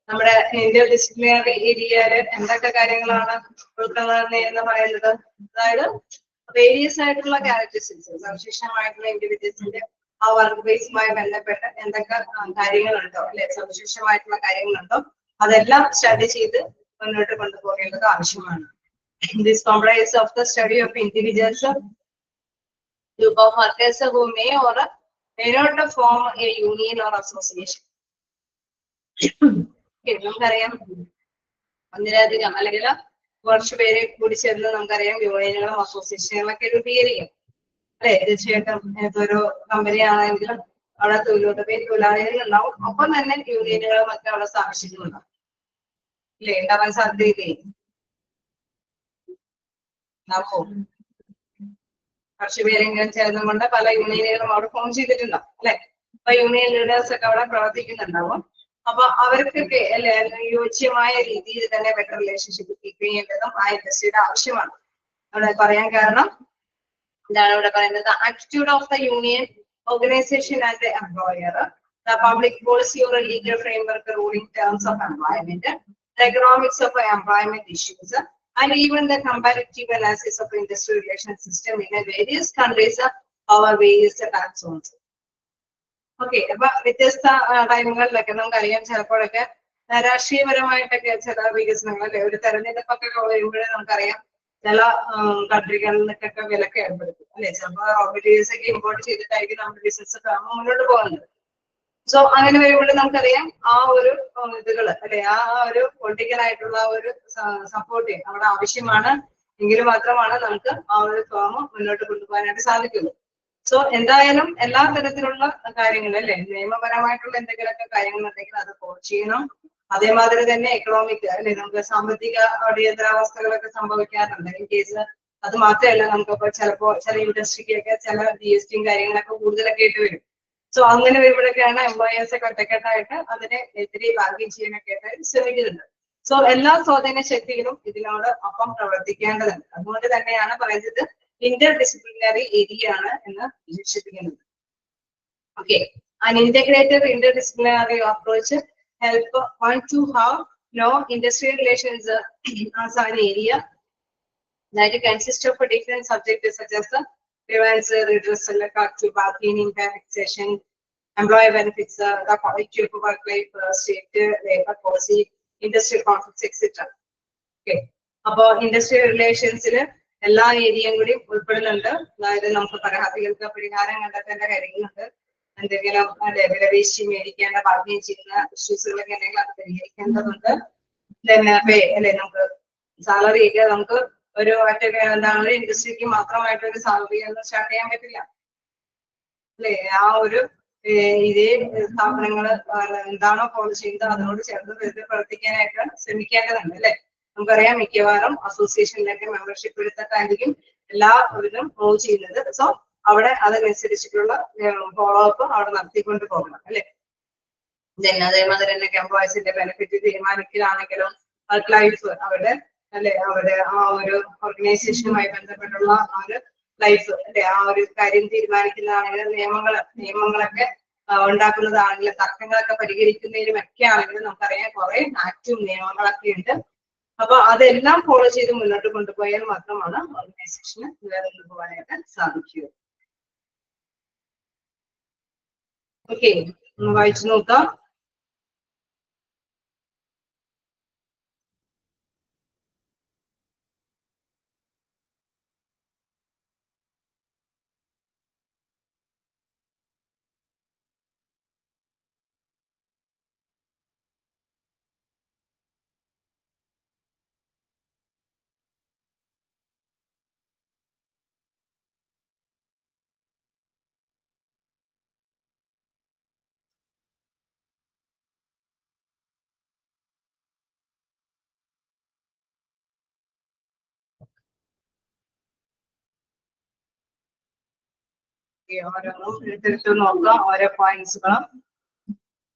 നമ്മുടെ ഇന്റർഡിസിപ്ലിനറി ഏരിയയില് എന്തൊക്കെ കാര്യങ്ങളാണ് ഉൾക്കൊള്ളുന്നത് എന്ന് പറയുന്നത്? അതായത് വേരിയസ് ആയിട്ടുള്ള ക്യാരക്ടറിസ്റ്റിക്സ് സവിശേഷമായിട്ടുള്ള ഇൻഡിവിജ്വൽസിന്റെ ആ വർക്ക് ബേസുമായി ബന്ധപ്പെട്ട് എന്തൊക്കെ കാര്യങ്ങളുണ്ടോ അല്ലെ സവിശേഷമായിട്ടുള്ള കാര്യങ്ങളുണ്ടോ അതെല്ലാം സ്റ്റഡി ചെയ്ത് മുന്നോട്ട് കൊണ്ടുപോകേണ്ടത് ആവശ്യമാണ്. This comprises of the study of individuals, group of workers who may or may not form a union or association. നമുക്കറിയാം ഒന്നിലധികം അല്ലെങ്കിൽ കുറച്ചു പേരെ കൂടി ചേർന്ന് നമുക്കറിയാം യൂണിയനുകളും അസോസിയേഷനുകളൊക്കെ രൂപീകരിക്കും അല്ലെ. തീർച്ചയായിട്ടും ഇതൊരു കമ്പനി ആണെങ്കിലും അവിടെ തൊഴിലാളികൾ ഉണ്ടാവും, ഒപ്പം തന്നെ യൂണിയനുകളും ഒക്കെ അവിടെ സ്ഥാപിച്ചിട്ടുണ്ടാവും അല്ലെ. ഉണ്ടാവാൻ സാധ്യതയില്ലേ? കുറച്ചു പേരെങ്കിലും ചേർന്നുകൊണ്ട് പല യൂണിയനുകളും അവിടെ ഫോം ചെയ്തിട്ടുണ്ടാവും അല്ലെ. അപ്പൊ യൂണിയൻ ലീഡേഴ്സ് ഒക്കെ അവിടെ പ്രവർത്തിക്കുന്നുണ്ടാവും. അപ്പൊ അവർക്കൊക്കെ അല്ലെ യോജ്യമായ രീതിയിൽ തന്നെ ബെറ്റർ റിലേഷൻഷിപ്പ് കീപ്പ് ചെയ്യേണ്ടതും ആ ഇൻഡസ്ട്രിയുടെ ആവശ്യമാണ്. അവിടെ പറയാൻ കാരണം എന്താണ് ഇവിടെ പറയുന്നത്? Attitude of the union organisation and the employer, the public policy or legal framework ruling terms of employment, the economics of employment issues, and even the comparative analysis of industrial relation system in various countries over various time zones. Okay, അപ്പൊ വ്യത്യസ്ത ടൈമുകളിലൊക്കെ നമുക്കറിയാം ചിലപ്പോഴൊക്കെ രാഷ്ട്രീയപരമായിട്ടൊക്കെ ചില വികസനങ്ങൾ അല്ലെ ഒരു തെരഞ്ഞെടുപ്പൊക്കെ വരുമ്പോഴേ നമുക്കറിയാം ചില കൺട്രികളിൽ നിന്നൊക്കെ വിലക്ക് ഏർപ്പെടുത്തും അല്ലെ. ചിലപ്പോൾ റോ മെറ്റീരിയൽസ് ഒക്കെ ഇമ്പോർട്ട് ചെയ്തിട്ടായിരിക്കും നമ്മുടെ ബിസിനസ് മുന്നോട്ട് പോകുന്നത്. സോ അങ്ങനെ വരുമ്പോൾ നമുക്കറിയാം ആ ഒരു ഇതുകള് അല്ലെ ആ ഒരു പൊളിറ്റിക്കൽ ആയിട്ടുള്ള ഒരു സപ്പോർട്ട് അവിടെ ആവശ്യമാണ്. എങ്കിൽ മാത്രമാണ് നമുക്ക് ആ ഒരു ഫേം മുന്നോട്ട് കൊണ്ടുപോകാനായിട്ട് സാധിക്കുള്ളൂ. സോ എന്തായാലും എല്ലാ തരത്തിലുള്ള കാര്യങ്ങളും അല്ലെ നിയമപരമായിട്ടുള്ള എന്തെങ്കിലുമൊക്കെ കാര്യങ്ങളുണ്ടെങ്കിൽ അത് ഫോളോ ചെയ്യണം. അതേമാതിരി തന്നെ എക്കണോമിക് അല്ലെ നമുക്ക് സാമ്പത്തിക അടിയന്തരാവസ്ഥകളൊക്കെ സംഭവിക്കാറുണ്ട്. ഇൻ കേസ് അത് മാത്രമല്ല നമുക്കിപ്പോ ചിലപ്പോ ചില ഇൻഡസ്ട്രിക്കൊക്കെ ചില GST കാര്യങ്ങളൊക്കെ കൂടുതലൊക്കെ ആയിട്ട് വരും. സോ അങ്ങനെ വരുമ്പോഴൊക്കെയാണ് എംപ്ലോയേഴ്സ് ഒക്കെ ഒറ്റക്കെട്ടായിട്ട് അതിനെ എതിരെ ബാർഗെയിൻ ചെയ്യാനൊക്കെ ആയിട്ട് ശ്രമിക്കുന്നുണ്ട്. സോ എല്ലാ സ്വാധീന ശക്തികളും ഇതിനോട് ഒപ്പം പ്രവർത്തിക്കേണ്ടതുണ്ട്. അതുകൊണ്ട് തന്നെയാണ് പറയുന്നത് ഇന്റർഡിസിപ്ലിനറി ഏരിയ ആണ് എന്ന് വിശേഷിപ്പിക്കുന്നത്. Okay, an integrated interdisciplinary approach help one to have no industrial relations as an area that consists of different subjects such as the grievance redressal, collective bargaining, taxation, employee benefits, the quality of work life, state labor policy, industrial conflicts, etc. Okay, അപ്പോ ഇൻഡസ്ട്രിയൽ റിലേഷൻസിൽ എല്ലാ ഏരിയയും കൂടി ഉൾപ്പെടുന്നുണ്ട്. അതായത് നമുക്ക് പരാതികൾക്ക് പരിഹാരം കണ്ടെത്തേണ്ട കാര്യങ്ങളുണ്ട്. എന്തെങ്കിലും വിലപേശി മേടിക്കേണ്ട ബാർഗെയിൻ ചെയ്യുന്ന ഇഷ്യൂസുകളൊക്കെ ഉണ്ടെങ്കിൽ അത് പരിഹരിക്കേണ്ടതുണ്ട്. പേ അല്ലെ നമുക്ക് സാലറി ഒക്കെ നമുക്ക് ഒരു ഒറ്റ എന്താണ് ഒരു ഇൻഡസ്ട്രിക്ക് മാത്രമായിട്ട് ഒരു സാമ്പത്തികം സ്റ്റാർട്ട് ചെയ്യാൻ പറ്റില്ല അല്ലെ. ആ ഒരു ഇതേ സ്ഥാപനങ്ങള് എന്താണോ ഫോളോ ചെയ്യുന്നത് അതിനോട് ചേർന്ന് പ്രവർത്തിക്കാനായിട്ട് ശ്രമിക്കേണ്ടതുണ്ട് അല്ലെ. നമുക്കറിയാം മിക്കവാറും അസോസിയേഷനിലൊക്കെ മെമ്പർഷിപ്പ് എടുത്തിട്ടായിരിക്കും എല്ലാവരും മൂവ് ചെയ്യുന്നത്. സോ അവിടെ അതിനനുസരിച്ചിട്ടുള്ള ഫോളോ അപ്പ് അവിടെ നടത്തിക്കൊണ്ട് പോകണം അല്ലെ. അതേമാതിരി തന്നെ എംപ്ലോയീസിന്റെ ബെനിഫിറ്റ് തീരുമാനിക്കലാണെങ്കിലും ലൈഫ് അവരുടെ അല്ലെ അവരുടെ ആ ഒരു ഓർഗനൈസേഷനുമായി ബന്ധപ്പെട്ടുള്ള ആ ഒരു ലൈഫ് അല്ലെ ആ ഒരു കാര്യം തീരുമാനിക്കുന്നതാണെങ്കിലും നിയമങ്ങളൊക്കെ ഉണ്ടാക്കുന്നതാണെങ്കിലും തർക്കങ്ങളൊക്കെ പരിഹരിക്കുന്നതിനും ഒക്കെ ആണെങ്കിലും നമുക്കറിയാം കുറെ ആക്റ്റും നിയമങ്ങളൊക്കെ ഉണ്ട്. അപ്പൊ അതെല്ലാം ഫോളോ ചെയ്ത് മുന്നോട്ട് കൊണ്ടുപോയാൽ മാത്രമാണ് ഓർഗനൈസേഷന് നിലനിന്ന് പോകാനായിട്ട് സാധിക്കുക. ഓക്കെ, വായിച്ചു നോക്കാം. ഓരോന്നും എടുത്തെടുത്ത് നോക്കാം. ഓരോ പോയിന്റ്സുകളും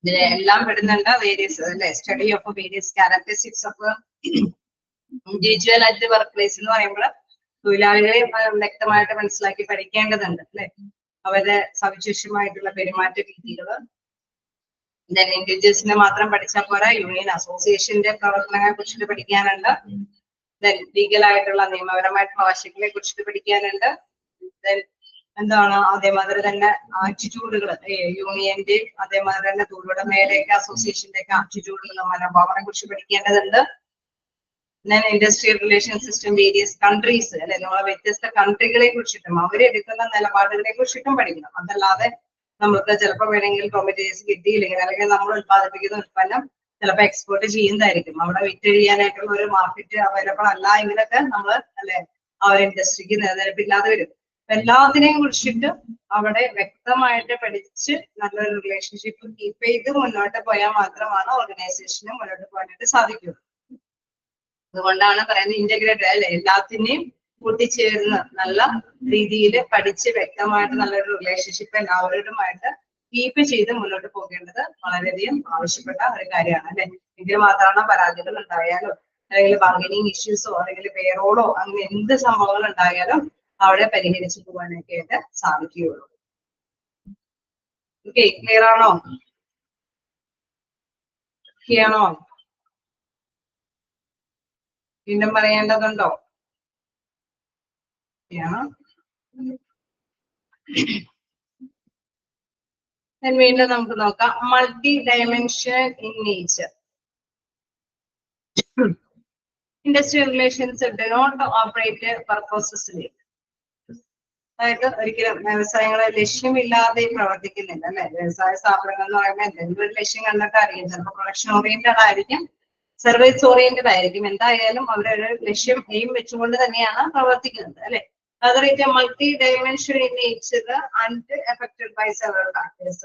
ഇതിലെല്ലാം പെടുന്നുണ്ട്. വേരിയസ് അല്ലെ study of various characteristics of individual at work place എന്ന് പറയുമ്പോൾ തൊഴിലാളികളെ വ്യക്തമായിട്ട് മനസ്സിലാക്കി പഠിക്കേണ്ടതുണ്ട് അല്ലെ. അവരുടെ സവിശേഷമായിട്ടുള്ള പെരുമാറ്റ രീതികള് ഇൻഡിവിജ്വൽസിനെ മാത്രം പഠിച്ചാൽ പോരാ, യൂണിയൻ അസോസിയേഷന്റെ പ്രവർത്തനങ്ങളെ കുറിച്ചിട്ട് പഠിക്കാനുണ്ട്. ലീഗൽ ആയിട്ടുള്ള നിയമപരമായിട്ടുള്ള ആവശ്യങ്ങളെ കുറിച്ചിട്ട് പഠിക്കാനുണ്ട്. എന്താണ് അതേമാതിരി തന്നെ ആറ്റിറ്റ്യൂഡുകൾ യൂണിയന്റെയും അതേമാതിരി തന്നെ തൊഴിലുടമയുടെയൊക്കെ അസോസിയേഷന്റെ ഒക്കെ ആറ്റിറ്റ്യൂഡുകൾ മനോഭാവനെ കുറിച്ച് പഠിക്കേണ്ടതുണ്ട്. Industrial relation system various countries അല്ലെ നമ്മളെ വ്യത്യസ്ത കൺട്രികളെ കുറിച്ചിട്ടും അവരെടുക്കുന്ന നിലപാടുകളെ കുറിച്ചിട്ടും പഠിക്കണം. അതല്ലാതെ നമുക്ക് ചിലപ്പോൾ വേണമെങ്കിൽ കോമ്പറ്റീവ്സ് കിട്ടിയില്ലെങ്കിൽ അല്ലെങ്കിൽ നമ്മൾ ഉത്പാദിപ്പിക്കുന്ന ഉൽപ്പന്നം ചിലപ്പോൾ എക്സ്പോർട്ട് ചെയ്യുന്നതായിരിക്കും. അവിടെ വിറ്റ് ചെയ്യാനായിട്ടുള്ള ഒരു മാർക്കറ്റ് അവൈലബിൾ അല്ല എങ്കിലൊക്കെ നമ്മൾ അല്ലെ ആ ഒരു ഇൻഡസ്ട്രിക്ക് നിലനിൽപ്പില്ലാതെ വരും. എല്ലാത്തിനെയും കുറിച്ചിട്ട് അവിടെ വ്യക്തമായിട്ട് പഠിച്ച് നല്ലൊരു റിലേഷൻഷിപ്പ് കീപ്പ് ചെയ്ത് മുന്നോട്ട് പോയാൽ മാത്രമാണ് ഓർഗനൈസേഷന് മുന്നോട്ട് പോകാനായിട്ട് സാധിക്കുക. അതുകൊണ്ടാണ് പറയുന്നത് ഇന്റഗ്രേറ്റഡ് അല്ലെ, എല്ലാത്തിനെയും കൂട്ടിച്ചേർന്ന് നല്ല രീതിയിൽ പഠിച്ച് വ്യക്തമായിട്ട് നല്ലൊരു റിലേഷൻഷിപ്പ് എല്ലാവരുമായിട്ട് കീപ്പ് ചെയ്ത് മുന്നോട്ട് പോകേണ്ടത് വളരെയധികം ആവശ്യപ്പെട്ട ഒരു കാര്യമാണ് അല്ലെ. എങ്കിൽ മാത്രമാണ് പരാതികൾ ഉണ്ടായാലോ അല്ലെങ്കിൽ ബാർഗനിങ് ഇഷ്യൂസോ അല്ലെങ്കിൽ പേറോളോ അങ്ങനെ എന്ത് സംഭവങ്ങൾ ഉണ്ടായാലും അവിടെ പരിഹരിച്ചു പോകാനൊക്കെ ആയിട്ട് സാധിക്കുകയുള്ളൂ. ഓക്കെ, ക്ലിയർ ആണോ? ആണോ? വീണ്ടും പറയേണ്ടതുണ്ടോ? വീണ്ടും നമുക്ക് നോക്കാം. Multi dimension in nature. Industrial relations do not operate purposely. അതായത് ഒരിക്കലും വ്യവസായങ്ങളെ ലക്ഷ്യമില്ലാതെ പ്രവർത്തിക്കുന്നില്ല അല്ലെ. വ്യവസായ സ്ഥാപനങ്ങൾ എന്ന് പറയുമ്പോൾ എന്തെങ്കിലും ഒരു ലക്ഷ്യം കണ്ടിട്ടായിരിക്കും. ചിലപ്പോൾ പ്രൊഡക്ഷൻ ഓറിയന്റഡ് ആയിരിക്കും, സർവീസ് ഓറിയന്റഡ് ആയിരിക്കും. എന്തായാലും അവരൊരു ലക്ഷ്യം എയിം വെച്ചുകൊണ്ട് തന്നെയാണ് പ്രവർത്തിക്കുന്നത് അല്ലെ. Rather, it is multi-dimensional in nature and affected by several factors.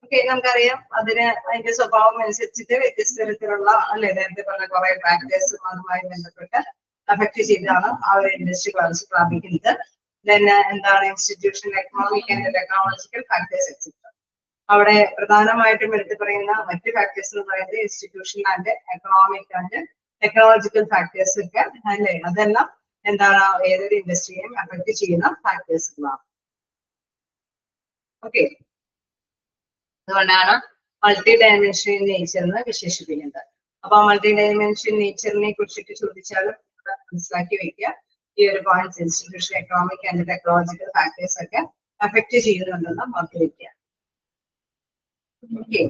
Okay, നമുക്കറിയാം അതിന്റെ സ്വഭാവം അനുസരിച്ചിട്ട് വ്യത്യസ്ത തരത്തിലുള്ള അല്ലെ നേരത്തെ പറഞ്ഞ കുറെ ഫാക്ടേഴ്സും അതുമായി ബന്ധപ്പെട്ട് അഫക്ട് ചെയ്താണ് ആ ഒരു ഇൻഡസ്ട്രി വളർച്ച പ്രാപിക്കുന്നത്. എന്താണ് institution economic and technological factors etcetera. അവിടെ പ്രധാനമായിട്ടും എടുത്തു പറയുന്ന മറ്റ് ഫാക്ടേഴ്സ് എന്ന് പറയുന്നത് institution and economic and technological factors ഒക്കെ അല്ലെ. അതെല്ലാം എന്താണ് ഏതൊരു ഇൻഡസ്ട്രിയെയും അഫക്ട് ചെയ്യുന്ന ഫാക്ടേഴ്സുകളാണ്. ഓക്കെ, അതുകൊണ്ടാണ് മൾട്ടി ഡയമെൻഷണൽ നേച്ചർ എന്ന് വിശേഷിപ്പിക്കുന്നത്. അപ്പൊ മൾട്ടി ഡയമെൻഷണൽ നേച്ചറിനെ കുറിച്ചിട്ട് ചോദിച്ചാലും മനസ്സിലാക്കി വെക്കുക. ഈ ഒരു points institution economic and technological factors ഒക്കെ അഫക്ട് ചെയ്യുന്നുണ്ടെന്ന് ഓർത്ത് വെക്കുക. ഓക്കെ,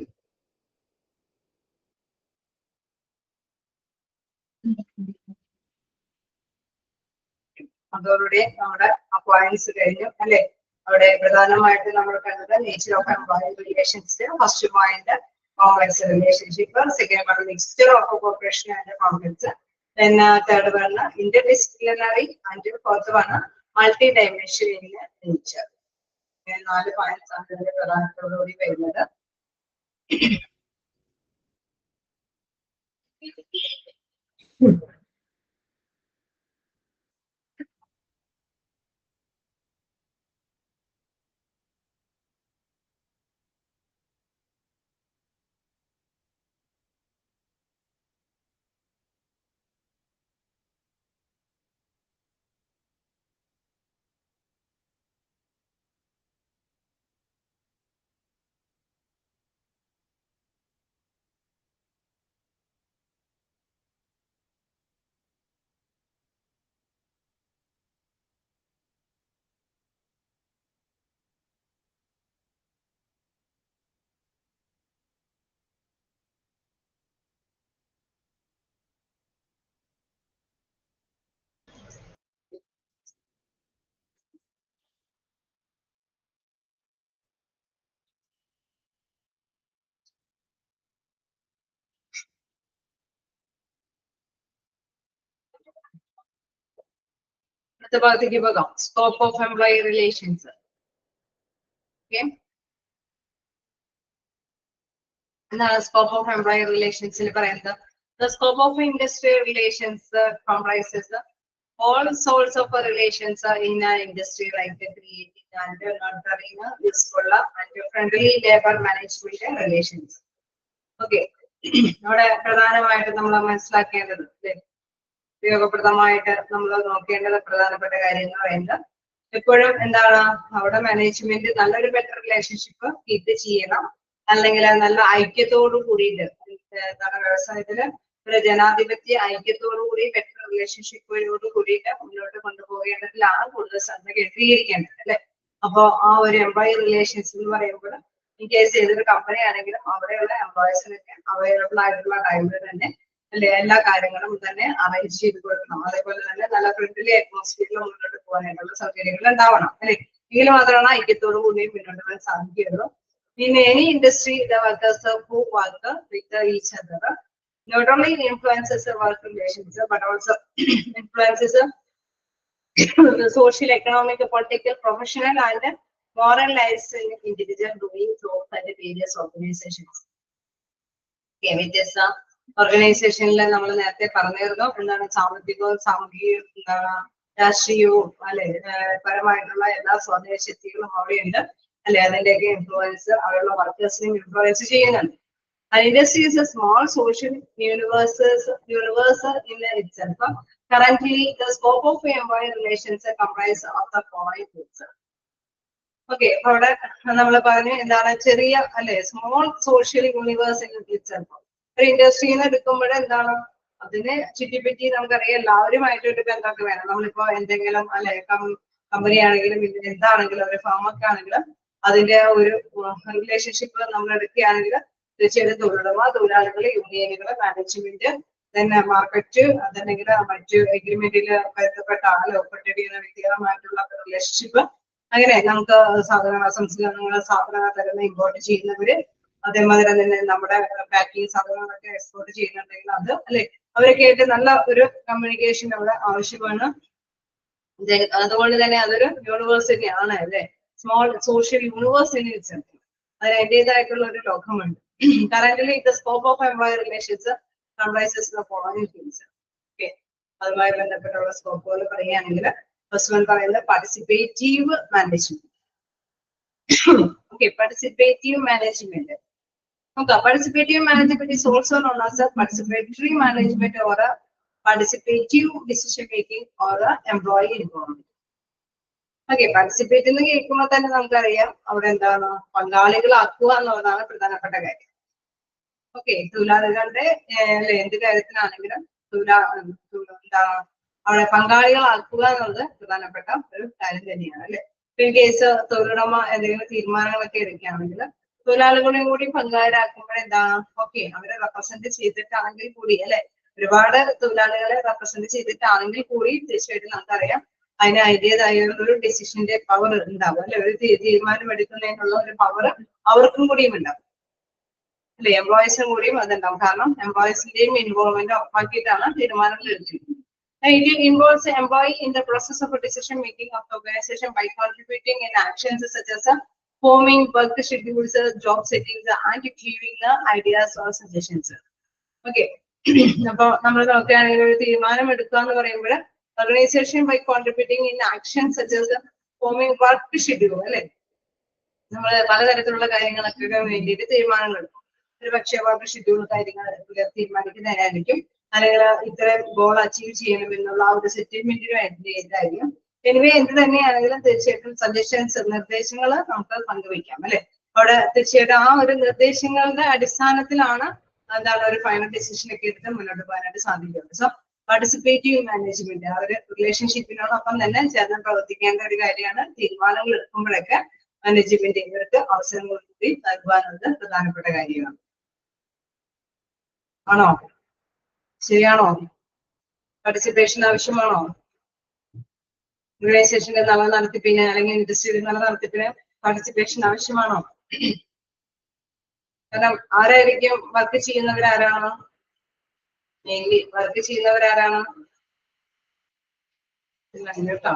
അതോടുകൂടി നമ്മുടെ പോയിന്റ്സ് കഴിഞ്ഞു അല്ലെ. അവിടെ പ്രധാനമായിട്ട് നമ്മൾ കണ്ടത് nature of employment relations. First point complex relationship, second one mixture of corporation and conflicts, Then third one, interdisciplinary, and fourth one, multi-dimensional in nature. And all the points under the already available. About the scope of employee relations. Okay. And the scope of employee relations. The scope of industrial relations comprises all sorts of relations in an industry, like creating and nurturing useful and friendly labor management relations. Okay. ഇവിടെ പ്രധാനമായിട്ട് നമ്മൾ മനസ്സിലാക്കേണ്ടത് ഉപയോഗപ്രദമായിട്ട് നമ്മൾ നോക്കേണ്ടത് പ്രധാനപ്പെട്ട കാര്യങ്ങൾ പറയുന്നത് എപ്പോഴും എന്താണ് അവിടെ മാനേജ്മെന്റ് നല്ലൊരു ബെറ്റർ റിലേഷൻഷിപ്പ് കീപ്പ് ചെയ്യണം, അല്ലെങ്കിൽ നല്ല ഐക്യത്തോടു കൂടിയിട്ട് എന്താണ് വ്യവസായത്തില് ഒരു ജനാധിപത്യ ഐക്യത്തോടു കൂടി ബെറ്റർ റിലേഷൻഷിപ്പോട് കൂടിയിട്ട് മുന്നോട്ട് കൊണ്ടുപോകേണ്ടതിലാണ് കൂടുതൽ ശ്രദ്ധ കേന്ദ്രീകരിക്കേണ്ടത് അല്ലെ. അപ്പൊ ആ ഒരു എംപ്ലോയി റിലേഷൻസ് എന്ന് പറയുമ്പോൾ ഇൻ കേസ് ഏതൊരു കമ്പനി ആണെങ്കിലും അവിടെയുള്ള എംപ്ലോയീസിനൊക്കെ അവൈലബിൾ ആയിട്ടുള്ള ടൈമിൽ തന്നെ അല്ലെ എല്ലാ കാര്യങ്ങളും തന്നെ അറേഞ്ച് ചെയ്ത് കൊടുക്കണം. അതേപോലെ തന്നെ നല്ല ഫ്രണ്ട്ലി അറ്റ്മോസ്ഫിയറിൽ മുന്നോട്ട് പോകാനായിട്ടുള്ള സൗകര്യങ്ങൾ ഉണ്ടാവണം അല്ലെ. എങ്കിൽ മാത്രമാണ് ഐക്യത്തോടു കൂടി മുന്നോട്ട് പോകാൻ സാധിക്കുകയുള്ളൂ. In any industry, the workers who work with each other not only influences the work relations but also influences the social, economic, political, professional and moral lives in individual doing jobs at various organizations. Okay, with this organizational നമ്മൾ നേരത്തെ പറഞ്ഞിരുന്നു എന്താണ് സാമ്പത്തികവും സാമൂഹികവും എന്താണ് രാഷ്ട്രീയവും അല്ലെ പരമായിട്ടുള്ള എല്ലാ സ്വാധീനശക്തികളും അവിടെയുണ്ട് അല്ലെ. അതിന്റെയൊക്കെ ഇൻഫ്ലുവൻസ് അവരുടെ വർക്കേഴ്സിനെയും ഇൻഫ്ലുവൻസ് ചെയ്യുന്നുണ്ട്. Industry is a small social universe in itself. Currently, the scope of employee relations comprises of the following groups. Okay, അവിടെ നമ്മൾ പറഞ്ഞു എന്താണ് ചെറിയ അല്ലെ small social universe in itself. ഒരു ഇൻഡസ്ട്രിന്ന് എടുക്കുമ്പോൾ എന്താണ് അതിനെ ചുറ്റിപ്പറ്റി നമുക്കറിയാം എല്ലാവരുമായിട്ട് ഒരു ബന്ധമൊക്കെ വേണം. നമ്മളിപ്പോ എന്തെങ്കിലും അല്ലെ കമ്പനി ആണെങ്കിലും എന്താണെങ്കിലും ഒരു ഫാമൊക്കെ ആണെങ്കിലും അതിന്റെ ഒരു റിലേഷൻഷിപ്പ് നമ്മൾ എടുക്കുകയാണെങ്കിൽ തീർച്ചയായിട്ടും തൊഴിലുടമ, തൊഴിലാളികള്, യൂണിയനുകള്, മാനേജ്മെന്റ്, തന്നെ മാർക്കറ്റ്, അതല്ലെങ്കിൽ മറ്റു എഗ്രിമെന്റിൽ ബന്ധപ്പെട്ട ആളെ ഒപ്പിട്ട് ചെയ്യുന്ന വ്യക്തികളുമായിട്ടുള്ള റിലേഷൻഷിപ്പ്, അങ്ങനെ നമുക്ക് സംസ്കരണങ്ങൾ സാധനങ്ങൾ തരുന്ന ഇമ്പോർട്ട് ചെയ്യുന്നവര്, അതേമാതിരി തന്നെ നമ്മുടെ പാക്കിംഗ് സാധനങ്ങളൊക്കെ എക്സ്പോർട്ട് ചെയ്യുന്നുണ്ടെങ്കിൽ അത് അല്ലെ അവരൊക്കെ ആയിട്ട് നല്ല ഒരു കമ്മ്യൂണിക്കേഷൻ അവിടെ ആവശ്യമാണ്. അതുകൊണ്ട് തന്നെ അതൊരു യൂണിവേഴ്സിറ്റി ആണ് അല്ലെ, സ്മോൾ സോഷ്യൽ യൂണിവേഴ്സിറ്റി അതിന് അതിൻ്റെതായിട്ടുള്ള ഒരു ലോകമുണ്ട്. Currently, the scope of employee relations comprises the following things. Okay, അതുമായി ബന്ധപ്പെട്ടുള്ള സ്കോപ്പുകൾ പറയുകയാണെങ്കിൽ ഫസ്റ്റ് വൺ പറയുന്നത് participative management. Okay, participative management. Okay, participative management is also known as a participatory management or a participative decision making or a employee involvement. Okay, participate എന്ന് കേൾക്കുമ്പോൾ തന്നെ നമുക്കറിയാം അവിടെ എന്താണ് പങ്കാളികളാക്കുക എന്നുള്ളതാണ് പ്രധാനപ്പെട്ട കാര്യം. ഓക്കെ, തൊഴിലാളികളുടെ എന്ത് കാര്യത്തിനാണെങ്കിലും എന്താണ് അവിടെ പങ്കാളികളാക്കുക എന്നുള്ളത് പ്രധാനപ്പെട്ട ഒരു കാര്യം തന്നെയാണ് അല്ലെ. ഇൻ കേസ് തൊഴിലുടമ എന്തെങ്കിലും തീരുമാനങ്ങളൊക്കെ എടുക്കുകയാണെങ്കിൽ തൊഴിലാളികളെയും കൂടി പങ്കാളിയാക്കുമ്പോൾ എന്താണ് ഓക്കെ അവരെ റെപ്രസെന്റ് ചെയ്തിട്ടാണെങ്കിൽ കൂടി അല്ലെ, ഒരുപാട് തൊഴിലാളികളെ റെപ്രസെന്റ് ചെയ്തിട്ടാണെങ്കിൽ കൂടി തീർച്ചയായിട്ടും നമുക്കറിയാം അതിന് അതിൻ്റെതായ ഒരു ഡിസിഷന്റെ പവർ ഉണ്ടാവും അല്ലെ, ഒരു തീരുമാനം എടുക്കുന്നതിനുള്ള ഒരു പവർ അവർക്കും കൂടിയും ഉണ്ടാവും. അല്ലെ? എംപ്ലോയീസും കൂടിയും അതുണ്ടാവും. കാരണം എംപ്ലോയീസിന്റെയും ഇൻവോൾവ്മെന്റ് ഉറപ്പാക്കിയിട്ടാണ് തീരുമാനങ്ങൾ എടുക്കുന്നത്. It involves the employee in the process of a decision making of the organization by contributing in actions such as forming work schedules, job settings, and giving the ideas or suggestions. Okay. അപ്പൊ നമ്മൾ നോക്കുകയാണെങ്കിൽ ഒരു തീരുമാനം എടുക്കുക എന്ന് പറയുമ്പോൾ organisation by contributing in action such as forming work schedule, അല്ലെ? നമ്മൾ പലതരത്തിലുള്ള കാര്യങ്ങളൊക്കെ വേണ്ടിയിട്ട് തീരുമാനങ്ങൾ എടുക്കും. ഒരു പക്ഷേ വർക്ക് ഷെഡ്യൂൾ കാര്യങ്ങൾ തീരുമാനിക്കുന്നതിനായിരിക്കും, അല്ലെങ്കിൽ ഇത്തരം ഗോൾ അച്ചീവ് ചെയ്യണമെന്നുള്ള ആ ഒരു സെറ്റിൽമെന്റിന് വേണ്ടിയിട്ടായിരിക്കും. എനിവേ എന്ത് തന്നെയാണെങ്കിലും തീർച്ചയായിട്ടും സജഷൻസ്, നിർദ്ദേശങ്ങൾ നമുക്ക് പങ്കുവയ്ക്കാം, അല്ലെ? അവിടെ തീർച്ചയായിട്ടും ആ ഒരു നിർദ്ദേശങ്ങളുടെ അടിസ്ഥാനത്തിലാണ് എന്താണ് ഒരു ഫൈനൽ ഡിസിഷൻ ഒക്കെ എടുത്ത് മുന്നോട്ട് പോകാനായിട്ട് സാധിക്കുന്നത്. സോ പാർട്ടിസിപ്പേറ്റീവ് മാനേജ്മെന്റ് ആ ഒരു റിലേഷൻഷിപ്പിനോടൊപ്പം തന്നെ ചേർന്ന് പ്രവർത്തിക്കേണ്ട ഒരു കാര്യമാണ്. തീരുമാനങ്ങൾ എടുക്കുമ്പോഴൊക്കെ മാനേജ്മെന്റ് ഇവർക്ക് അവസരങ്ങൾ കൂടി നൽകുവാനുള്ളത് പ്രധാനപ്പെട്ട കാര്യമാണ്. ആണോ? ശരിയാണോ? പാർട്ടിസിപ്പേഷൻ ആവശ്യമാണോ? ഓർഗനൈസേഷന്റെ നല്ല നടത്തിപ്പിന് അല്ലെങ്കിൽ ഇൻഡസ്ട്രിയുടെ നല്ല നടത്തിപ്പിന് പാർട്ടിസിപ്പേഷൻ ആവശ്യമാണോ? കാരണം ആരായിരിക്കും വർക്ക് ചെയ്യുന്നവരാരാണ്? മെയിൻലി വർക്ക് ചെയ്യുന്നവരാരാണ്? കേട്ടോ.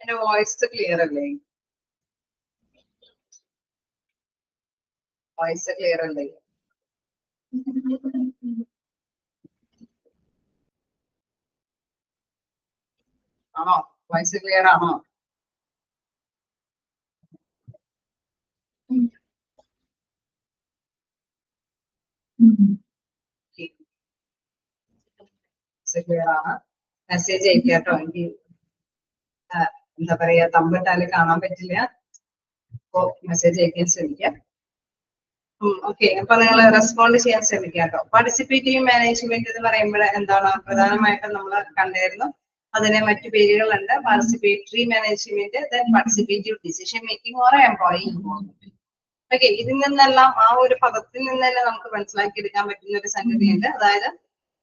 എന്റെ വോയിസ് ക്ലിയർ അല്ലേ? വോയിസ് ക്ലിയർ അല്ലേ? ആണോ? വോയിസ് ക്ലിയർ ആണോ? ക്ലിയർ ആണ്. മെസ്സേജ് അയക്കാട്ടോ. എനിക്ക് എന്താ പറയാ, തമ്മിട്ടാല് കാണാൻ പറ്റില്ല. അപ്പോ മെസ്സേജ് അയക്കാൻ ശ്രമിക്കാം. ഓക്കെ, അപ്പൊ നിങ്ങൾ റെസ്പോണ്ട് ചെയ്യാൻ ശ്രമിക്കാം കേട്ടോ. പാർട്ടിസിപ്പേറ്റീവ് മാനേജ്മെന്റ് എന്ന് പറയുമ്പോൾ എന്താണ് പ്രധാനമായിട്ടും നമ്മൾ കണ്ടായിരുന്നു. അതിന് മറ്റു പേരുകളുണ്ട്. Participatory management, then participative decision making or employee involvement. Okay, ഇതിൽ നിന്നെല്ലാം ആ ഒരു പദത്തിൽ നിന്ന് തന്നെ നമുക്ക് മനസ്സിലാക്കി എടുക്കാൻ പറ്റുന്ന ഒരു സംഗതിയുണ്ട്. അതായത്